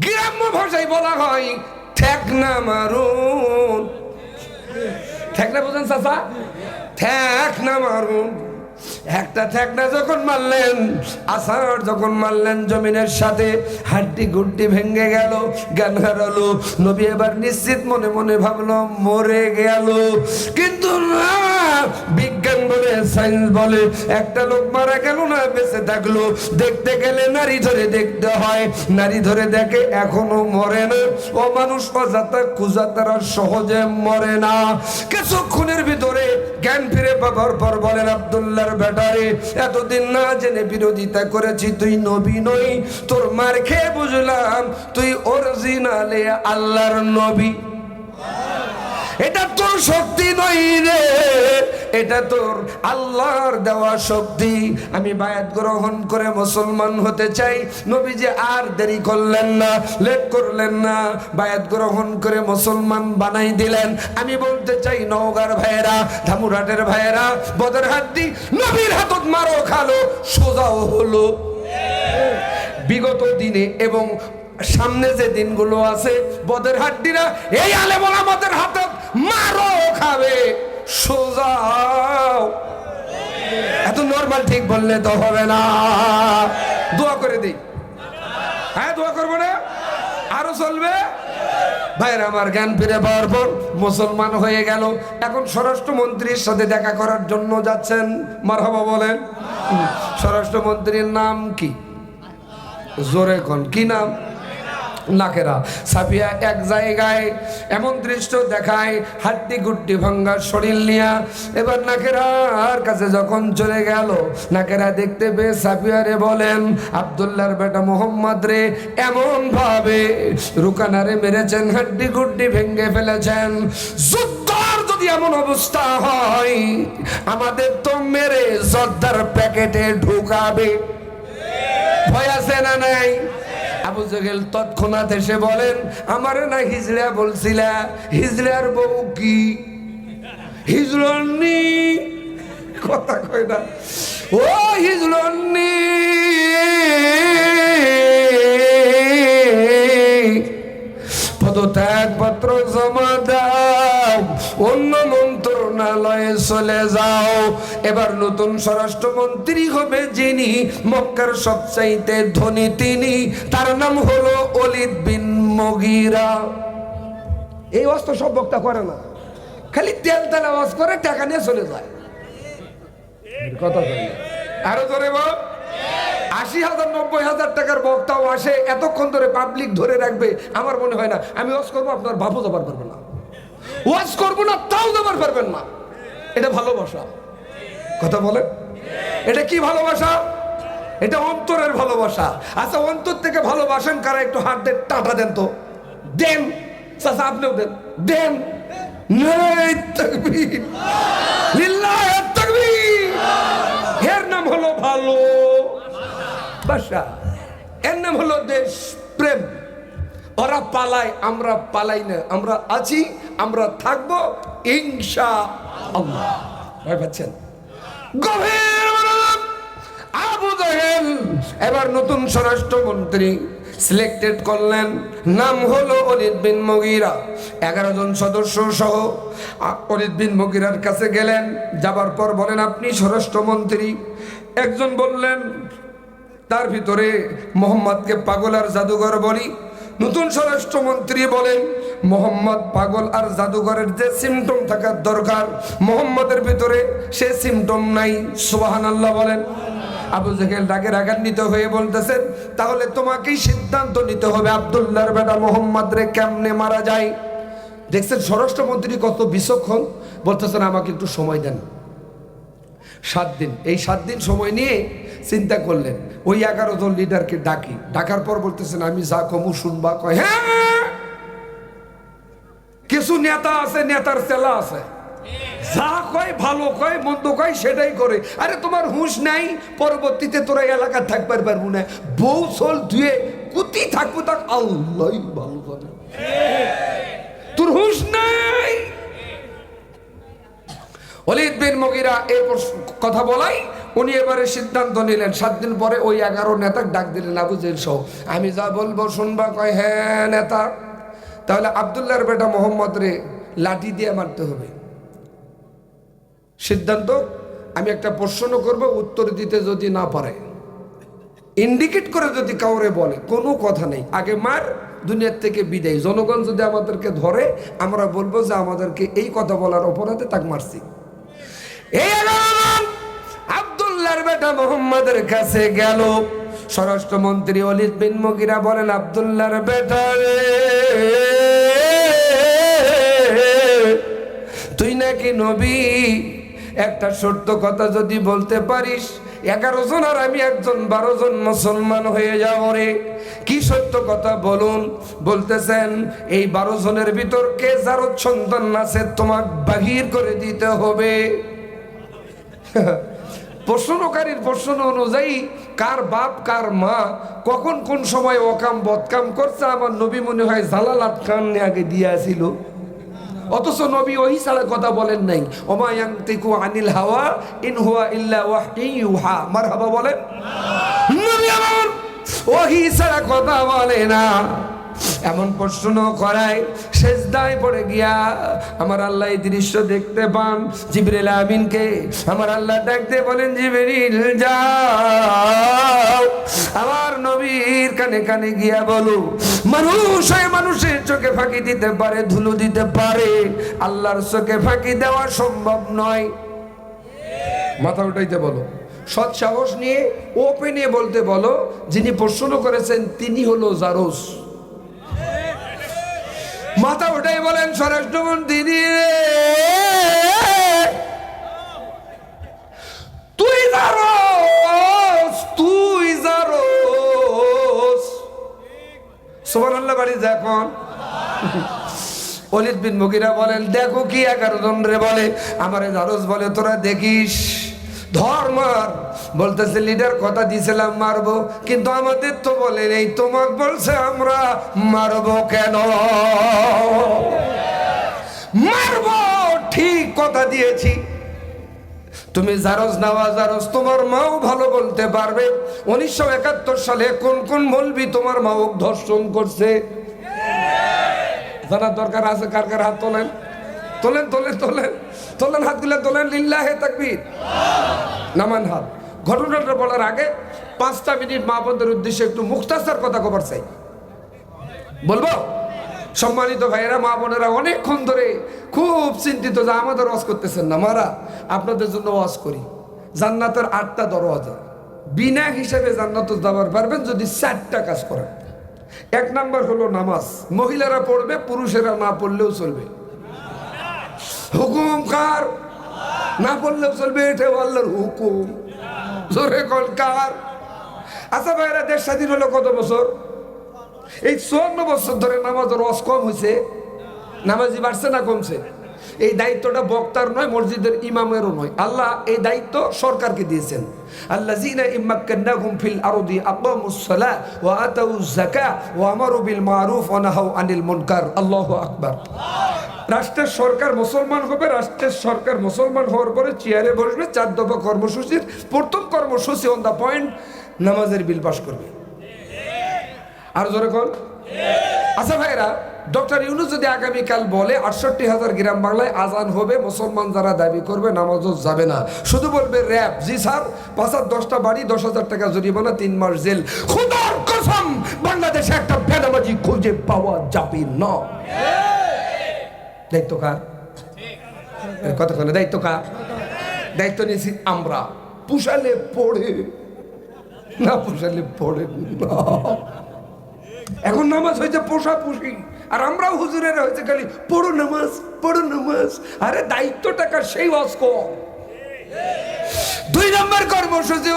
গ্রাম্য ভাষায় বলা হয় ঠেকনা মারুন। ঠেকনা বুঝেন চাচা? ঠেকনা মারুন। একটা ঠেকনা যখন মারলেন, আছাড় যখন মারলেন, জমিনের সাথে হাড্ডি গুড্ডি ভেঙে গেল, জ্ঞান হারালো। নবী এবার নিশ্চিত মনে মনে ভাবলো মরে গেল, কিন্তু না, বিজ্ঞান বলে, সায়েন্স বলে, একটা লোক মারা গেল না, বেঁচে থাকলো। দেখতে গেলে নারী ধরে দেখতে হয়, নারী ধরে দেখে এখনো মরে না। ও মানুষ অজাতা কুজাতারা সহজে মরে না। কিছুক্ষণের ভিতরে জ্ঞান ফিরে পাবার পর বলেন, আব্দুল্লাহর বেটারে, এতদিন না জেনে বিরোধিতা করেছি, তুই নবী নই, তোর মার খেয়ে বুঝলাম তুই অরিজিনালে আল্লাহর নবী। এটা তোর শক্তি নই রে, এটা তোর আল্লাহর দেওয়া শক্তি। আমি বায়াত গ্রহণ করে মুসলমান হতে চাই। নবীজি আর দেরি করলেন না, লেট করলেন না, বায়াত গ্রহণ করে মুসলমান বানাই দিলেন। আমি বলতে চাই নওগাঁর ভাইয়েরা, ধামুরহাটের ভাইয়েরা, বদর হাড্ডি নবীর হাতত মারো খালো, সোজাও হলো। বিগত দিনে এবং সামনে যে দিনগুলো আছে, বদর হাড্ডিরা এই আলেম ওলামাদের হাতে মারো খাবে, সোজাও। এত নরমাল ঠিক বললে তো হবে না। দোয়া করে দিই। হ্যাঁ, দোয়া করবো না? আরো চলবে। ভাইরা আমার, জ্ঞান ফিরে পাওয়ার পর মুসলমান হয়ে গেল। এখন স্বরাষ্ট্রমন্ত্রীর সাথে দেখা করার জন্য যাচ্ছেন। মারহাবা বলেন। স্বরাষ্ট্রমন্ত্রীর নাম কি? জোরে কোন, কি নাম? নাকেরা। সাফিয়া এক জায়গায় এমন দৃশ্য দেখায়, হাড্ডি গুড্ডি ভাঙ্গা শরীর নিয়া। এবার নাকেরার কাছে যখন চলে গেল, নাকেরা দেখতে পেয়ে সাফিয়ারে বলেন, আব্দুল্লাহর বেটা মোহাম্মদ রে এমন ভাবে রুকানারে মেরেছেন, হাড্ডি গুড্ডি ভেঙে ফেলেছেন। যুদ্ধর যদি এমন অবস্থা হয়, আমাদের তো মেরে জর্দার প্যাকেটে ঢুকাবে। ভয় আছে না নাই? আবু জেহেল তৎক্ষণাৎ এসে বলেন, আমারে না হিজড়া বলছিলা, হিজড়ার বউ কি? হিজড়নি কথা কয় না, ও হিজড়নি পদত্যাগ পত্র জমা দাও, অন্য মন্ত্রণালয়ে চলে যাও। এবার নতুন স্বরাষ্ট্রমন্ত্রী হবে যিনি, মক্কার সবচাইতে ধনী তিনি, তার নাম হলো ওলীদ বিন মুগীরা। এই অস্ত্র সব বক্তা করে না, খালি তেল তেল আওয়াজ করে, টাকা নিয়ে চলে যায়। কথা আরো ধরে বল, ৮০,০০০ ৯০,০০০ টাকার বক্তাও আসে, এতক্ষণ ধরে পাবলিক ধরে রাখবে। আমার মনে হয় না। আমি ওয়াজ করবো, আপনার বাপও যাবার পারবে না। ওয়াজ করবো না, তাও যাবার পারবেন না। এটা ভালোবাসা? কথা বলেন, এটা কি ভালোবাসা? এটা অন্তরের ভালোবাসা। আচ্ছা, অন্তর থেকে ভালোবাসেন কারা? একটু হাত দেন, টাটা দেন তো, দেন। চাচা আপনিও দেন, দেন। নারে তাকবীর, লিল্লাহি তাকবীর। এর নাম হলো ভালোবাসা, এর নাম হলো দেশ প্রেম। ওরা পালায়, আমরা পালাই না। আমরা আছি, আমরা থাকবো ইনশাআল্লাহ। ভয় পাচ্ছেন? গভীর মনোযোগ। আবু জাহেল এবার নতুন স্বরাষ্ট্রমন্ত্রী সিলেক্টেড করলেন, নাম হলো ওলীদ বিন মুগীরা। 11 জন সদস্য সহ ওলীদ বিন মুগীরার কাছে গেলেন। যাবার পর বলেন, আপনি স্বরাষ্ট্রমন্ত্রী? একজন বললেন, তার ভিতরে মোহাম্মদকে পাগল আর জাদুঘর বলি। নতুন স্বরাষ্ট্রমন্ত্রী বলেন, মোহাম্মদ পাগল আর জাদুঘরের যে সিমটম থাকার দরকার মোহাম্মদের ভিতরে সে সিমটম নাই। সুবহানাল্লাহ বলেন। আবু জাহেল রাগে রাগান্বিত হয়ে বলতেছেন, তাহলে তোমাকেই সিদ্ধান্ত নিতে হবে আব্দুল্লাহর বেটা মোহাম্মদ রে কেমনে মারা যায়। দেখছেন স্বরাষ্ট্রমন্ত্রী কত বিচক্ষণ। বলতেছেন, আমাকে একটু সময় দেন 7 দিন। এই 7 দিন সময় নিয়ে চিন্তা করলেন। ওই 11 জন লিডারকে ডাকার পর বলতেছেন, আমি যা কমু শুনবা। কয়, হ্যাঁ, কিছু নেতা আছে, নেতার চেলা আছে, যা কয় ভালো কয় মন্দ কয় সেটাই করে। আরে তোমার হুঁশ নাই, পরবর্তীতে তোরা এলাকা থাকবার পারবো না। বউ চল ধুয়ে কুতি থাকবো, তাক আল্লাহ ভালো জানে, তোর হুঁশ নাই। ওলীদ বিন মুগীরা এই কথা বলাই উনি এবারে সিদ্ধান্ত নিলেন। 7 দিন পরে ওই 11 নেতা ডাক দিলেন, আবু জাহেল সহ, আমি যা বলবো শুনবা। কয়, হ্যাঁ নেতা, তাহলে আব্দুল্লাহর বেটা মোহাম্মদ রে লাঠি দিয়ে মারতে হবে। সিদ্ধান্ত, আমি একটা প্রশ্ন করব, উত্তর দিতে যদি না পারে, ইন্ডিকেট করে যদি কাউরে বলে, কোনো কথা নেই, আগে মার, দুনিয়ার থেকে বিদায়। জনগণ যদি আমাদেরকে ধরে, আমরা বলবো যে আমাদেরকে এই কথা বলার অপরাধে তাক মারছি। এই আব্দুল্লাহর বেটা মোহাম্মদের কাছে গেল। স্বরাষ্ট্রমন্ত্রী ওলীদ বিন মুগীরা বলেন, আব্দুল্লাহর বেটা রে, তুই নাকি নবী, একটা সত্য কথা যদি বলতে পারিস, 11 জন আর আমি একজন, 12 জন মুসলমান হয়ে যাও রে। কি সত্য কথা বলুন? বলতেছেন, এই 12 জনের ভিতর কে যার সন্তান আছে তোমাক বাহির করে দিতে হবে। প্রশ্নকারীর প্রশ্ন অনুযায়ী কার বাপ কার মা কখন কোন সময় অকাম বদকাম করছে আমার নবী মনে হয় জালালাত খান আগে দিয়েছিল। অথচ নবী ওহি ছাড়া কথা বলেন নাই। ওমা ইয়ানতিকু আনিল হাওয়া ইন হুয়া ইল্লা ওয়াহয়ুন ইউহা। মারহাবা বলেন। নবী আমার ওহি ছাড়া কথা বলে না। এমন প্রশ্ন করায় সেজদায় পড়ে গিয়া আমার আল্লাহ এই দৃশ্য দেখতে পান। জিবরিল আমিনকে আমার আল্লাহ ডাকতে বলেন, জিবরিল যাও আমার নবীর কানে কানে গিয়া বলো, মানুষ হয় মানুষের চোখে ফাঁকি দিতে পারে, ধুলো দিতে পারে, আল্লাহর চোখে ফাঁকি দেওয়া সম্ভব নয়। মাথা উঠাইতে বলো, সৎ সাহস নিয়ে ওপেনে বলতে বলো, যিনি প্রশ্ন করেছেন তিনি হলো জারজ। মাথা ওটাই বলেন, স্বরাষ্ট্রমন্ত্রী তুই জারজ, তুই জারজ। সুবহানাল্লাহ বাড়ি যখন ওলীদ বিন মুগীরা বলেন, দেখো কি 11 জন রে বলে, আমারে জারজ বলে, তোরা দেখিস ধর্মার। বলতেছে, লিডার কথা দিয়েছিলাম মারবো, কিন্তু আমাদের তো বলে নেই, তোমাক বলছে আমরা মারবো কেন? মারবো ঠিক কথা দিয়েছি, তুমি জারজ নাওয়া জারজ, তোমার মাও ভালো বলতে পারবে 1971 সালে কোন কোন মৌলবি তোমার মাও ধর্ষণ করছে। জানার দরকার আছে? কার কার হাত তোলেন, তোলেন তোলেন তোলেন তোলেন, হাতগুলো তোলেন, লিল্লাহে তাকবীর, নামান হাত। ঘটনাটা বলার আগে 5টা মিনিট মা বোনদের উদ্দেশ্যে একটু মুখতাসার কথা কবার চাই, বলবো? সম্মানিত ভাইয়েরা, মা বোনেরা, অনেকক্ষণ ধরে খুব চিন্তিত যে আমাদের ওয়াজ করতেছেন না। মারা আপনাদের জন্য ওয়াজ করি। জান্নাতের 8টা দরওয়াজা, বিনা হিসেবে জান্নাতে যাবার পারবেন যদি 4টা কাজ করেন। 1 নাম্বার হলো নামাজ, মহিলারা পড়বে, পুরুষেরা না পড়লেও চলবে। হুকুম কার? না পড়লেও চলবে, এটা আল্লাহর হুকুম। জোরে কোন কার? আচ্ছা ভাইরা, দেশ স্বাধীন হলো কত বছর? এই 54 বছর ধরে নামাজের ওয়াজ কম হয়েছে? নামাজি বাড়ছে না কমছে? এই দায়িত্বটা বক্তার নয়, মসজিদের ইমামেরও নয়। আল্লাহ এই দায়িত্ব সরকারকে দিয়েছেন। আল্লাযীনা ইম্মাক্কান্নাহুম ফিল আরদি আকামুস সালাহ ওয়া আতাউয যাকাহ ওয়া আমারু বিল মারুফ ওয়া নাহাউ আনিল মুনকার। আল্লাহু আকবার। রাষ্ট্রের সরকার মুসলমান হবে, রাষ্ট্রের সরকার মুসলমান হওয়ার পরে চেয়ারে বসবে, 4 দফা কর্মসূচির প্রথম কর্মসূচি অন দা পয়েন্ট নামাজের বিল পাস করবে। আর জোরে কোন? আচ্ছা ভাইরা, ডক্টর ইউনূস যদি আগামীকাল বলে 68,000 গ্রাম বাংলায় আজান হবে, মুসলমান যারা দাবি করবে নামাজও যাবে না, শুধু বলবে র‍্যাব, জি স্যার, 5 আর 10টা বাড়ি, 10,000 টাকা জরিমানা, 3 মাস জেল, খোদার কসম বাংলাদেশে একটা বেনামাজি খুঁজে পাওয়া যাবে না। দায়িত্ব কার? কথা কেন? দায়িত্ব কার? দায়িত্ব নিয়েছি আমরা। পুষালে পড়ে না, পুষালে পড়ে না। এখন নামাজ হয়েছে পোষা পুষি, আর আমরাও হুজুরেরা হয়েছে খালি পড়ো নামাজ, পড়ো নামাজ। আরে দায়িত্ব টাকা সেই ওয়াজ কম। 2 নম্বর কর্মসূচি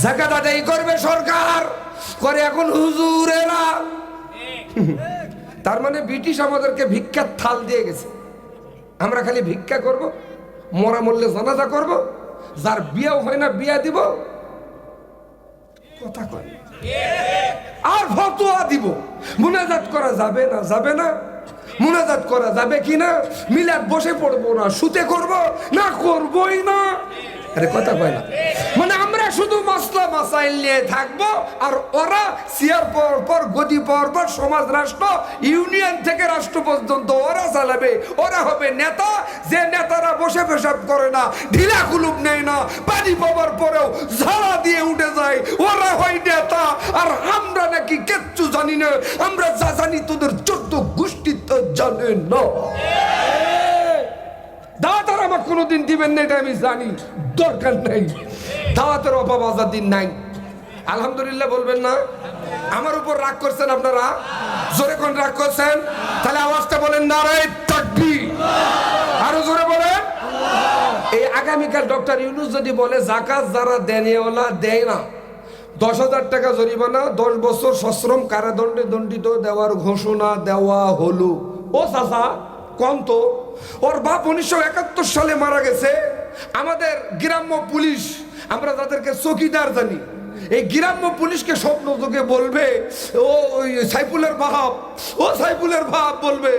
যাকাত আদায় করবে সরকার, করে এখন হুজুরেরা। তার মানে ব্রিটিশ আমাদেরকে ভিক্ষার থাল দিয়ে গেছে, আমরা খালি ভিক্ষা করব, মরা মরলে জানাজা করব, যার বিয়েও হয় না বিয়া দিব, কথা কয়, আর ফতোয়া দিব। মুনাজাত করা যাবে না, যাবে না, মুনাজাত করা যাবে কিনা, মিলাদ বসে পড়বো না, শুতে করব না, করবই না। আরে কথা কয় না, মানে আমরা শুধু মাসলা মাসাইল নিয়ে থাকবো, আর ওরা সিয়ার পর পর গদি পর পর সমাজ রাষ্ট্র ইউনিয়ন থেকে রাষ্ট্র পর্যন্ত ওরা চালাবে। ওরা হবে নেতা, যে নেতারা বসে পেশাব করে না, ঢিলা কুলুপ নেয় না, পানি পাওয়ার পরেও ঝাড়া দিয়ে উঠে যায়, ওরা হয় নেতা। আর আমরা নাকি কিচ্ছু জানি না, আমরা যা জানি তোদের 14 গোষ্ঠী তো জানে না। দাওয়াতের আমার কোনোদিন দিবেন না, এটা আমি জানি, দরকার নাই। দাওয়াতের অভাব আজাদিন নাই। আলহামদুলিল্লাহ বলবেন না? আমার উপর রাগ করছেন আপনারা? জোরে কোন রাগ করছেন? তাহলে আওয়াজটা বলেন নারায়ে তাকবীর, আরো জোরে বলেন। এই আগামীকাল ডক্টর ইউনূস যদি বলে যাকাত যারা দেনেওয়ালা দেয় না, 10,000 টাকা জরিমানা, 10 বছর সশ্রম কারাদণ্ডে দণ্ডিত দেওয়ার ঘোষণা দেওয়া হলো। ও চাচা কম তো, ওর বাপ 1971 সালে মারা গেছে। আমাদের গ্রাম্য পুলিশ, আমরা যাদেরকে চৌকিদার জানি, এই গ্রাম্য পুলিশকে স্বপ্ন যোগে বলবে, ও ওই সাইফুলের বাপ, ও সাইফুলের বাপ বলবে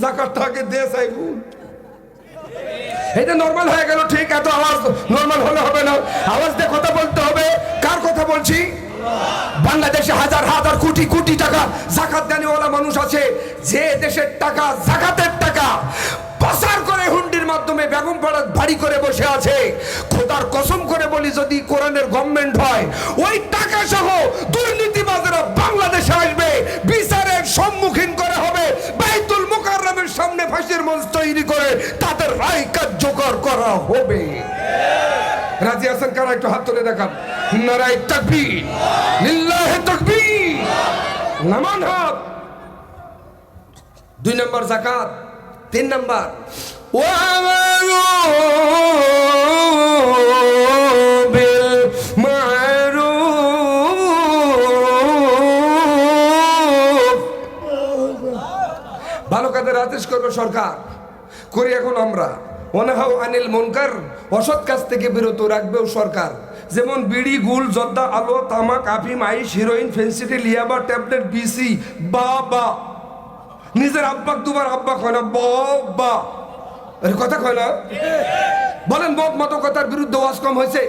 যাকাতটাকে দে সাইফুল। এটা নরমাল হয়ে গেল, ঠিক? এত আওয়াজ নরমাল হলে হবে না, আওয়াজ দিয়ে কথা বলতে হবে। কার কথা বলছি? বাংলাদেশে হাজার হাজার কোটি কোটি টাকা যাকাত দেনেওয়ালা মানুষ আছে, যে দেশের টাকা, যাকাতের টাকা পাচার করে হুন্ডির মাধ্যমে বেগমপাড়া বাড়ি করে বসে আছে। খোদার কসম করে বলি, যদি কোরআনের গভর্নমেন্ট হয়, ওই টাকা সহ দুর্নীতিবাজরা বাংলাদেশে আসবে, বিচারের সম্মুখীন করে হবে, বাইতুল মুকাররমের সামনে ফাঁসির মঞ্চ তৈরি করে তাদের রায় কার্যকর করা হবে। রাজি আছেন কারা? একটু হাত তুলে দেখান। নারায়ে তাকবীর, লিল্লাহি তাকবীর, নামান হাত। 2 নম্বর যাকাত। 3 নম্বর ওয়ামারু বিল মারুফ, ভালো কাজের আদেশ করবে সরকার, করি এখন আমরা। ওয়ানাহাউ আনিল মুনকার, অসৎ কাজ থেকে বিরত রাখবেও সরকার। যেমন বিড়ি, গুল, জর্দা, আলো, তামাক, আফিম, আইস, হিরোইন, ফেন্সিডিল, ইয়াবা, ট্যাবলেট, বিসি, বাবা। নিজের আব্বাক দুবার আব্বা কয় না, বাবা। কথা কয় না? বলেন বোধ মাদকতার বিরুদ্ধে ওয়াজ কম হয়েছে?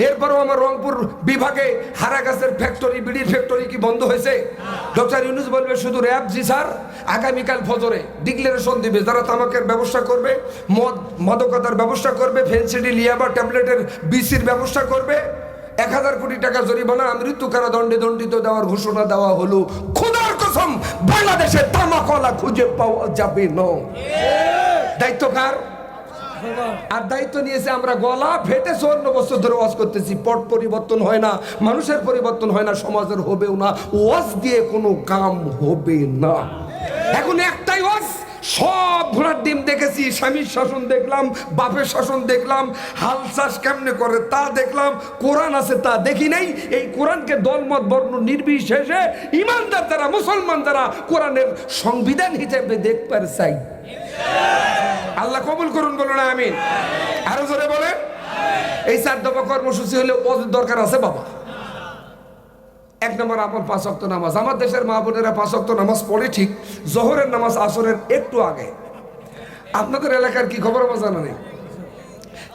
এরপরও আমার রংপুর বিভাগে হারাগাছের ফ্যাক্টরি, বিড়ির ফ্যাক্টরি কি বন্ধ হয়েছে? ডক্টর ইউনূস বলবে শুধু র‍্যাব, জি স্যার, আগামীকাল ফজরে ডিক্লারেশন দিবে, যারা তামাকের ব্যবসা করবে, মদ মাদকতার ব্যবসা করবে, ফেন্সিডিল, ইয়াবা, ট্যাবলেটের বিসির ব্যবসা করবে, 1000 কোটি টাকা জরিমানা, মৃত্যু কারাদণ্ডে দণ্ডিত দেওয়ার ঘোষণা দেওয়া হলো। খোদার কসম বাংলাদেশে তামাকওয়ালা খুঁজে পাওয়া যাবে না। দায়িত্ব কার? আর দায়িত্ব নিয়েছে আমরা। গলা ফেটে 54 বছর ধরে ওয়াজ করতেছি, পট পরিবর্তন হয় না, মানুষের পরিবর্তন হয় না, সমাজের হবেও না। ওয়াজ দিয়ে কোনো কাম হবে না। এখন একটাই ওয়াজ, সব ঘোড়ার ডিম দেখেছি, স্বামীর শাসন দেখলাম, বাপের শাসন দেখলাম, হাল চাষ কেমনে করে তা দেখলাম, কোরআন আছে তা দেখি নাই। এই কোরআনকে দলমত বর্ণ নির্বিশেষে ইমানদার যারা, মুসলমান যারা, কোরআনের সংবিধান হিসেবে দেখতে চাই। আল্লাহ কবুল করুন, বলুন আমিন। আরো জোরে বলে। এই 4 দফা কর্মসূচি হলে ওদের দরকার আছে বাবা। এক নম্বর আমল 5 ওয়াক্ত নামাজ। আমার দেশের মা বোনেরা 5 ওয়াক্ত নামাজ পড়ে ঠিক, জোহরের নামাজ আসরের একটু আগে। আপনাদের এলাকার কি খবর আমার জানা নেই,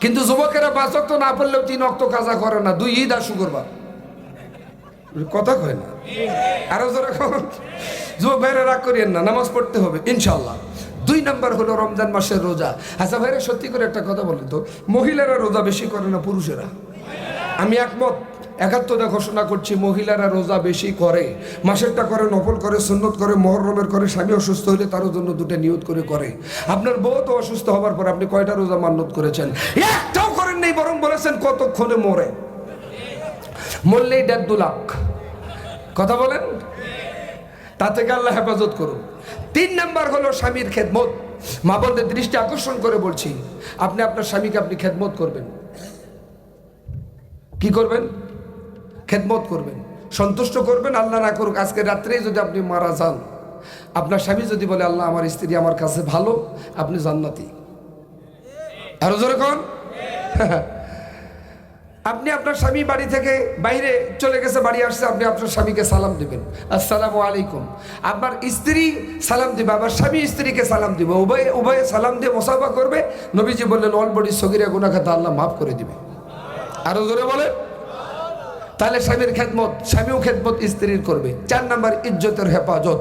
কিন্তু যুবকেরা 5 ওয়াক্ত না পড়লেও 3 ওয়াক্ত কাজা করে না, 2 ঈদ আর শুক্রবার। কথা কয় না, আরো জোরে কখন। যুবক ভাইরা রাগ করিয়েন না, নামাজ পড়তে হবে ইনশাল্লাহ। 2 নম্বর হলো রমজান মাসের রোজা। আচ্ছা ভাইরা সত্যি করে একটা কথা বলেন তো, মহিলারা রোজা বেশি করে না পুরুষেরা? আমি একমত, একাত্মতা ঘোষণা করছি, মহিলারা রোজা বেশি করে। মাসেরটা করে, নফল করে, সুন্নত করে, মুহররমের করে। স্বামী অসুস্থ হলে তারও জন্য 2টা নিয়ত করে। আপনার বউ তো অসুস্থ হবার পর আপনি কয়টা রোজা মান্নত করেছেন? একটাও করেন নেই, বরং বলেছেন কতক্ষণে মরে। মরলেই 1.5-2 লাখ। কথা বলেন, তা থেকে আল্লাহ হেফাজত করুন। 3 নম্বর হলো স্বামীর খেদমত। মা বোনদের দৃষ্টি আকর্ষণ করে বলছি, আপনি আপনার স্বামীকে আপনি খেদমত করবেন। কি করবেন? খেদমত করবেন, সন্তুষ্ট করবেন। আল্লাহ না করুক আজকে রাত্রেই যদি আপনি মারা যান, আপনার স্বামী যদি বলে আল্লাহ আমার স্ত্রী আমার কাছে ভালো, আপনি জান্নাতি। আরো জোরে কোন? আপনি আপনার স্বামী বাড়ি থেকে বাইরে চলে গেছে, বাড়ি আসছে, আপনি আপনার স্বামীকে সালাম দিবেন, আসসালামু আলাইকুম। আপনার স্ত্রী সালাম দিবে, আবার স্বামী স্ত্রীকে সালাম দিবে, উভয়ে সালাম দিয়ে মুসাফা করবে। নবীজি বললেন অল বডি সগীরা গুনাহ খাতা আল্লাহ মাফ করে দিবে। আরো জোরে বলে। তাহলে স্বামীর খেদমত, স্বামীও খেদমত স্ত্রীর করবে। 4 নম্বর ইজ্জতের হেফাজত।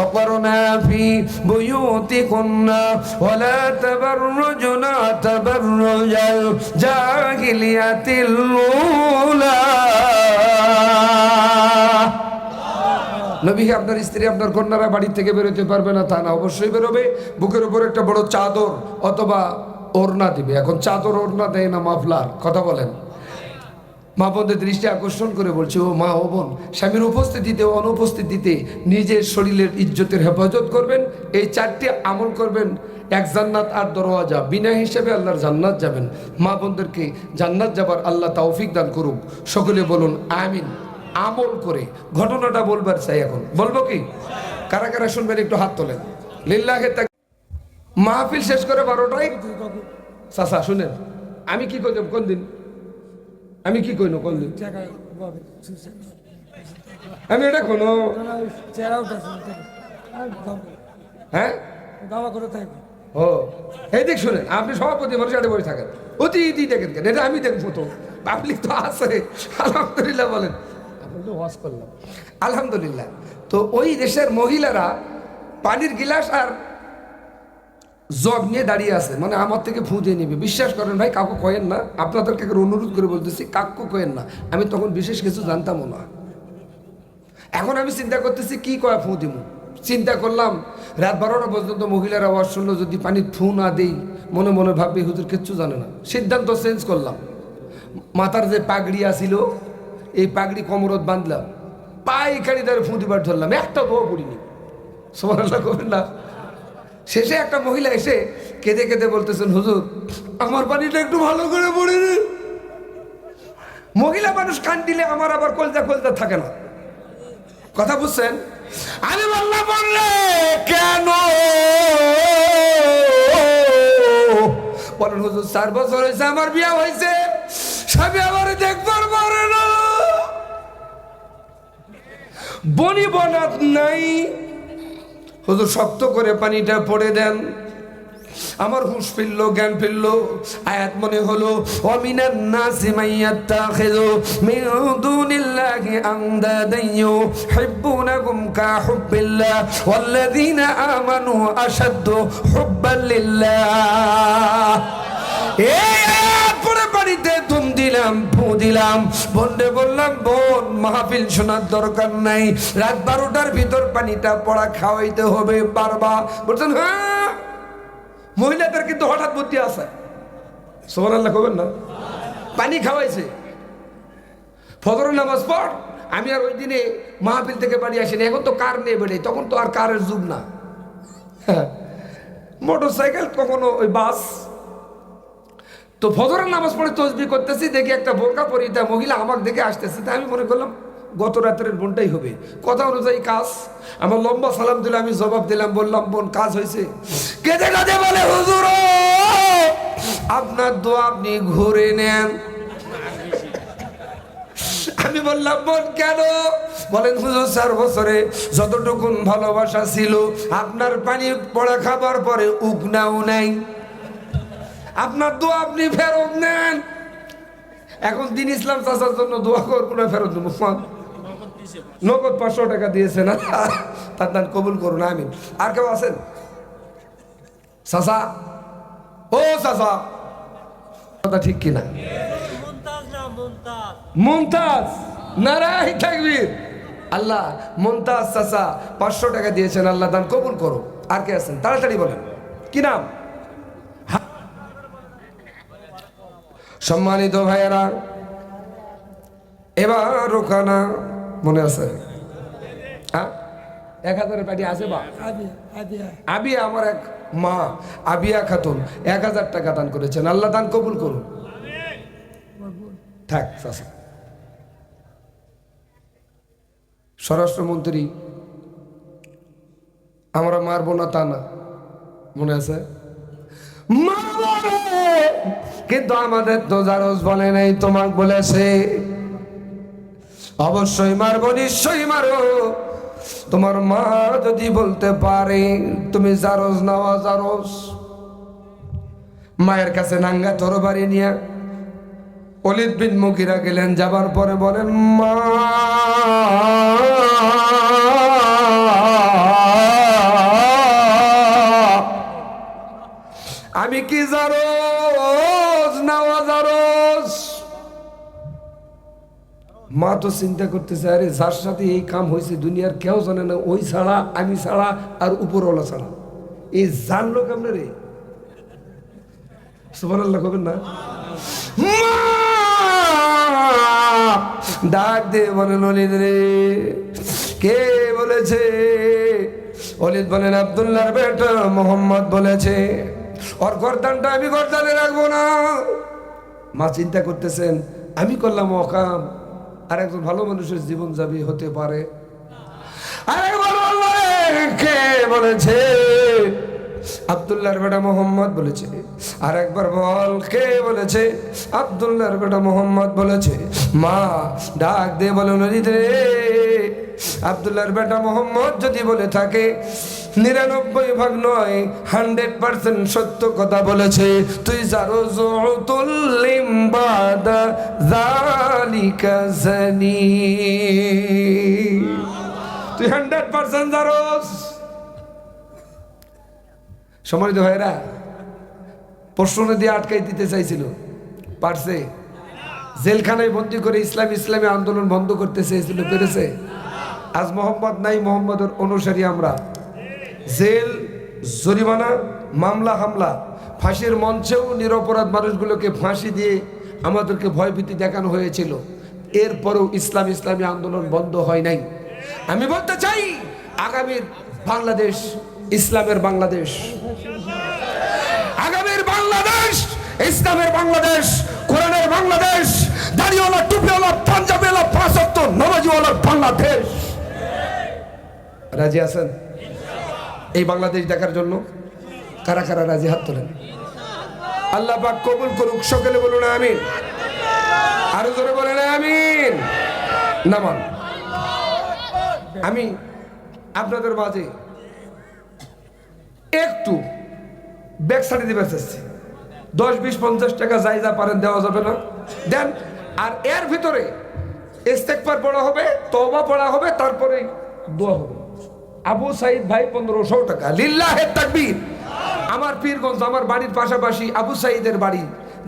অকরনা ফি বুয়ুতিকুন্না ওয়ালা তাবাররুজনা তাবাররুজাল জাহিলিয়াতিল উলা। নবী, আপনার স্ত্রী আপনার কন্যারা বাড়ি থেকে বেরোতে পারবে না তা না, অবশ্যই বেরোবে। বুকের উপর একটা বড় চাদর অথবা ওড়না দিবে। এখন চাদর ওড়না দেয় না, মাফলার। কথা বলেন। মা বোনদের দৃষ্টি আকর্ষণ করে বলছে, ও মা ও বোন, স্বামীর উপস্থিতিতে ও অনুপস্থিতিতে নিজের শরীরের ইজ্জতের হেফাজত করবেন। এই 4টি আমল করবেন, 1 জান্নাত 8 দরওয়াজা, বিনা হিসেবে আল্লাহর জান্নাত যাবেন। মা বোনদেরকে জান্নাত যাবার আল্লাহ তৌফিক দান করুক। সকলে বলুন আমিন। আমল করে ঘটনাটা বলবার চাই। এখন বলবো কি? কারা কারা শুনবেন একটু হাত তোলেন। লিল্লাহে মাহফিল শেষ করে 12টায়। চাচা শুনেন, আমি কি করলাম কোন দিন, আমি কি কইনো কোন দিন, আমি এটা কোনো হ্যাঁ ও এই দেখ শুনেন, আপনি সভাপতি মানুষ আড়ে বসে থাকেন, অতিথি দেখেন কেন? এটা আমি দেখবো তো, পাবলিক তো আছে। আলহামদুলিল্লাহ বলেন, তো ওয়াজ করলাম আলহামদুলিল্লাহ। তো ওই দেশের মহিলারা পানির গিলাস আর জগ নিয়ে দাঁড়িয়ে আছে, মানে আমার থেকে ফু দিয়ে নিবে। বিশ্বাস করেন ভাই, কাউকে কয়েন না, আপনাদেরকে অনুরোধ করে বলতেছি, কাকু কয়েন না। আমি তখন বিশেষ কিছু জানতামও না। এখন আমি চিন্তা করতেছি কি কয় ফু দিব। চিন্তা করলাম রাত 12টা পর্যন্ত মহিলারা আওয়াজ শুনলো, যদি পানি ফু না দিই মনে মনে ভাববে হুজুর কিচ্ছু জানে না। সিদ্ধান্ত চেঞ্জ করলাম। মাথার যে পাগড়ি আসিল, এই পাগড়ি কোমরত বাঁধলাম, পাইখানি ধরে ফু দিবার ধরলাম, একটা দোয়া পড়িনি। সুবহানাল্লাহ করবেন না। শেষে একটা মহিলা এসে কেঁদে কেঁদে বলতেছেন, হুজুর আমার পানিটা একটু ভালো করে পড়ে দিন। মহিলা মানুষ কান দিলে আমার আবার কলজা কলজা থাকে না। কথা বুঝছেন? আমি বললাম বললে কেন বলেন হুজুর, 4 বছর হয়েছে আমার বিয়ে হয়েছে, স্বামী আমার দেখবার পারে না, বনি বনাত নাই। হুজুর শক্ত করে পানিটা পড়ে দেন। আমার হুঁশ ফিরলো, জ্ঞান ফিরলো। আয়াত মনে হলো, ওয়ামিনান নাসি মাইয়াত্তাখিযু মিন দুনিল্লাহি আনদাদান ইউহিব্বুনাহুম কা হুব্বিল্লাহ ওয়াল্লাযীনা আমানু আশাদ্দু হুব্বান লিল্লাহ। এই আয়াত পড়ে বাড়িতে তুম দিলাম, ফু দিলাম। বোনরে বললাম, বোন মাহফিল শোনার দরকার নাই, রাত 12টার ভিতর পানিটা পড়া খাওয়াইতে হবে পারবা? বলছেন হ্যাঁ। মহিলাদের কিন্তু হঠাৎ বুদ্ধি আছে, সুবহানাল্লাহ কবেন না। পানি খাওয়াইছে, ফজরের নামাজ পড়। আমি আর ওই দিনে মাহফিল থেকে বাড়ি আসিনি। এখন তো কার নিয়ে বেড়ে, তখন তো আর কারের যুগ না, মোটর সাইকেল, কখনো ওই বাস। তো ফজরের নামাজ পড়ে তসবিহ করতেছি, দেখি একটা বোরকা পরিহিতা মহিলা আমাকে দেখে আসতেছে। তা আমি মনে করলাম গত রাতের বোনটাই হবে। কথা অনুযায়ী কাজ। আমার লম্বা সালাম দিলে আমি জবাব দিলাম, বললাম বোন কাজ হয়েছে? কেঁদে কাঁদে বলে, হুজুর আপনার দোয়া আপনি ঘুরে নেন। আমি বললাম বোন কেন? বলেন হুজুর 4 বছরে যতটুকুন ভালোবাসা ছিল আপনার পানি পড়া খাবার পরে উগনাও নাই, আপনার দোয়া আপনি ফেরত নেন। এখন দিন ইসলাম চাচার জন্য দোয়া করবো না, ফেরত দেবো। নগদ 500 টাকা দিয়েছে না, তার দান কবুল করুন, আমিন। আর কেউ আছেন? চাচা, ও চাচা, কথা ঠিক কিনা? মুমতাজ, নারাই তাকবীর। আল্লাহ মুমতাজ চাচা 500 টাকা দিয়েছেন, আল্লাহ দান কবুল করো। আর কে আছেন? তাড়াতাড়ি বলেন, কি নাম? সম্মানিত ভাইয়েরা, এবার রোকানা মনে আছে? 1000 পাটি আছে বা? আবিয়া, আমার এক মা আবিয়া খাতুন 1000 টাকা দান করেছেন, আল্লাহ দান কবুল করুন। থাক চাচা। স্বরাষ্ট্রমন্ত্রী আমরা মারবো না তা না, মনে আছে? কিন্তু আমাদের তো জারজ বলে নাই, তোমাকে বলেছে অবশ্যই মারবো, নিশ্চয়ই মারো। তোমার মা যদি বলতে পারে তুমি জারজ নাওয়া জারজ, মায়ের কাছে নাঙ্গা তরবারি নিয়ে ওলীদ বিন মুগীরা গেলেন। যাবার পরে বলেন, মা আমি কি জারজ নাওয়া জারজ? মা তো চিন্তা করতেছে, আরে যার সাথে এই কাম হয়েছে দুনিয়ার কেউ জানে না, ওই ছাড়া, আমি ছাড়া, আর উপরওয়ালা ছাড়া। এই জানলো কেমনে রে? সুবহানাল্লাহ কবেন না? ডাক দে বলেন, ওলীদ রে, কে বলেছে? ওলীদ বলেন, আব্দুল্লাহর বেটা মোহাম্মদ বলেছে ওর গর্দানটা আমি গর্দানে রাখবো না। মা চিন্তা করতেছেন, আমি করলাম অকাম, আর একজন ভালো মানুষের জীবন যাবে, হতে পারে? কে বলেছে? আব্দুল্লাহর বেটা মোহাম্মদ বলেছে। আর একবার বল, কে বলেছে? আব্দুল্লাহর বেটা মোহাম্মদ বলেছে। মা ডাক দিয়ে বলেন, ওলীদ রে, আব্দুল্লাহর বেটা মোহাম্মদ যদি বলে থাকে 99 নয় 100% সত্য কথা বলেছে, তুই জারজ তুল্লিম বাদা যালিকা জানি, তুই 100% জারজ। সম্মানিত ভাইরা, প্রশ্ন দিয়ে আটকাই দিতে চাইছিল, পারছে? জেলখানায় বন্দি করে ইসলামী আন্দোলন বন্ধ করতে চেয়েছিল, পেরেছে? আজ মোহাম্মদ নাই, মোহাম্মদের অনুসারী আমরা। জেল, জরিমানা, মামলা, হামলা, ফাঁসির মঞ্চেও নিরপরাধ মানুষগুলোকে ফাঁসি দিয়ে আমাদেরকে ভয়ভীতি দেখানো হয়েছিল। এরপরেও ইসলামী আন্দোলন বন্ধ হয় নাই। আমি বলতে চাই, আগামীর বাংলাদেশ ইসলামের বাংলাদেশ, আগামীর বাংলাদেশ ইসলামের বাংলাদেশ, কোরআনের বাংলাদেশ, দাড়িওয়ালা, টুপিওয়ালা, পাঞ্জাবিওয়ালা, 5 ওয়াক্ত নামাজিওয়ালার বাংলাদেশ। রাজি আছেন এই বাংলাদেশ দেখার জন্য? কারা কারা রাজি? হাত তোলেন। আল্লাহ পাক কবুল করুক, সকলে বলুন আমিন। আরো জোরে বলেন আমিন। নামান, আমি আপনাদের মাঝে একটু ব্যাগ সারি দিতে চাচ্ছি। 10, 20, 50 টাকা যাই যা পারেন, দেওয়া যাবে না? দেন। আর এর ভিতরে ইস্তেগফার পড়া হবে, তওবা পড়া হবে, তারপরে দোয়া হবে। আবু সাইদ ভাই 1500 টাকা, লিল্লাহে তাকবীর। আমার পীরগঞ্জ, আমার বাড়ির পাশাপাশি আবু সাইদের বাড়ি,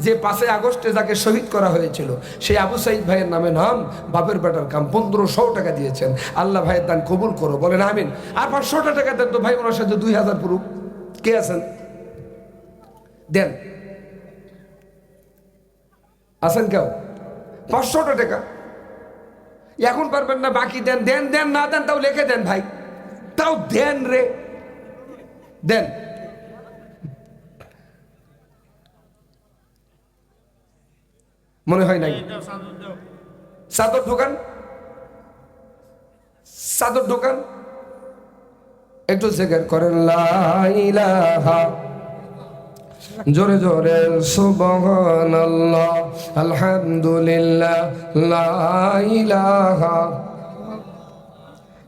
যে 5 আগস্টে যাকে শহীদ করা হয়েছিল, সেই আবু সাইদ ভাইয়ের নামে নাম, বাপের বেটার কাম, 1500 টাকা দিয়েছেন। আল্লাহ ভাইয়ের দান কবুল করো, বলেন আমিন। আর 500 টাকা দেন তো ভাই, ওনার সাথে 2000 পুরুষ কে আছেন? দেন, আছেন কেউ? 500 টাকা এখন পারবেন না, বাকি দেন। দেন দেন, না দেন তাও লিখে দেন ভাই, তাও দেন রে, দেন। মনে হয় নাই? চাদর ঢোকান, চাদর ঢোকান, একটু জিকির করেন লা ইলাহা, জোরে জোরে সুবহানাল্লাহ, আলহামদুলিল্লাহ, লা ইলাহা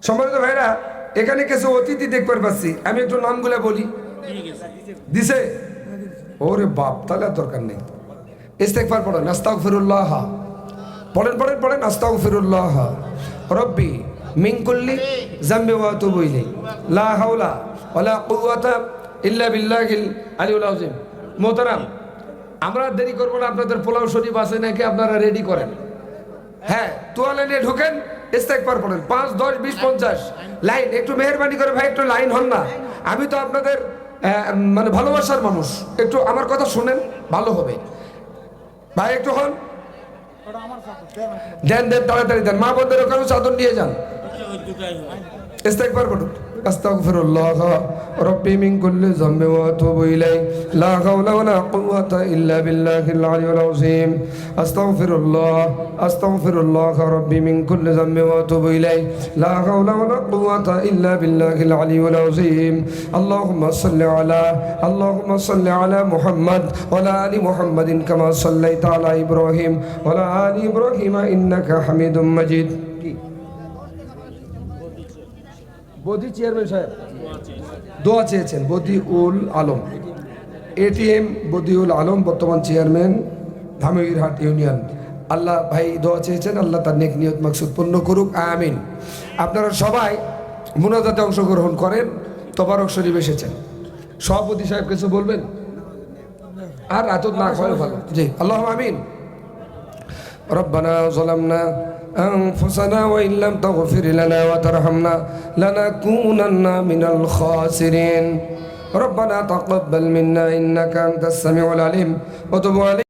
সম্মানিত ভাইরা, এখানে কিছু অতিথি দেখবার পাচ্ছি, আমি একটু নামগুলো বলি। দিছে? ওরে বাপ, তাহলে আর দরকার নেই। ইস্তেগফার পড়েন, আস্তাগফিরুল্লাহ পড়েন পড়েন পড়েন, আস্তাগফিরুল্লাহ রব্বি মিন কুল্লি যামবি ওয়া আতুবু ইলাইহি লা হাওলা ওয়ালা কুওয়াতা ইল্লা বিল্লাহিল আলিয়্যিল আযীম। মোহতারাম, আমরা দেরি করবো না, আপনাদের পোলাও শরীফ আছে নাকি আপনারা রেডি করেন। হ্যাঁ, তোয়ালে নিয়ে ঢুকেন, ইস্তেগফার পড়েন 5, 10, 20, 50 লাইন। একটু মেহেরবানি করে ভাই একটু লাইন হন না। আমি তো আপনাদের মানে ভালোবাসার মানুষ, একটু আমার কথা শুনেন, ভালো হবে ভাই। একটু হন, দেন দেন, তাড়াতাড়ি দেন। মা বোনদের ওখানে চাদর নিয়ে যান। ইস্তেগফার পড়ুন, আস্তাগফিরুল্লাহ রাব্বি মিন কুল্লি যামবি ওয়া আতুবু ইলাইহি লা হাওলা ওয়ালা কুওয়াতা ইল্লা বিল্লাহিল আলিয়্যিল আযীম। আস্তাগফিরুল্লাহ রাব্বি মিন কুল্লি যামবি ওয়া আতুবু ইলাইহি লা হাওলা ওয়ালা কুওয়াতা ইল্লা বিল্লাহিল আলিয়্যিল আযীম। আল্লাহুম্মা সাল্লি আলা মুহাম্মাদ ওয়া আলা আলি মুহাম্মাদিন কামা সাল্লাইতা আলা ইব্রাহিম ওয়া আলা আলি ইব্রাহিম ইন্নাকা হামিদুম মাজিদ। বদি চেয়ারম্যান সাহেব দোয়া চেয়েছেন, বদিউল আলম, এটিএম বদিউল আলম, বর্তমান চেয়ারম্যান ধামইরহাট ইউনিয়ন। আল্লাহ ভাই দোয়া চেয়েছেন, আল্লাহ তার নেক নিয়ত মাকসুদ পূর্ণ করুক, আমিন। আপনারা সবাই মুনাজাতে অংশগ্রহণ করেন। তবারক শরীফ এসেছেন, সভাপতি সাহেব কিছু বলবেন? আর এত না করে ভালো, জি, আল্লাহ আমিন। রব্বানা যালামনা أنفسنا وإن لم تغفر لنا وترحمنا لنكونن من الخاسرين. ربنا تقبل منا إنك أنت السميع العليم وتب علينا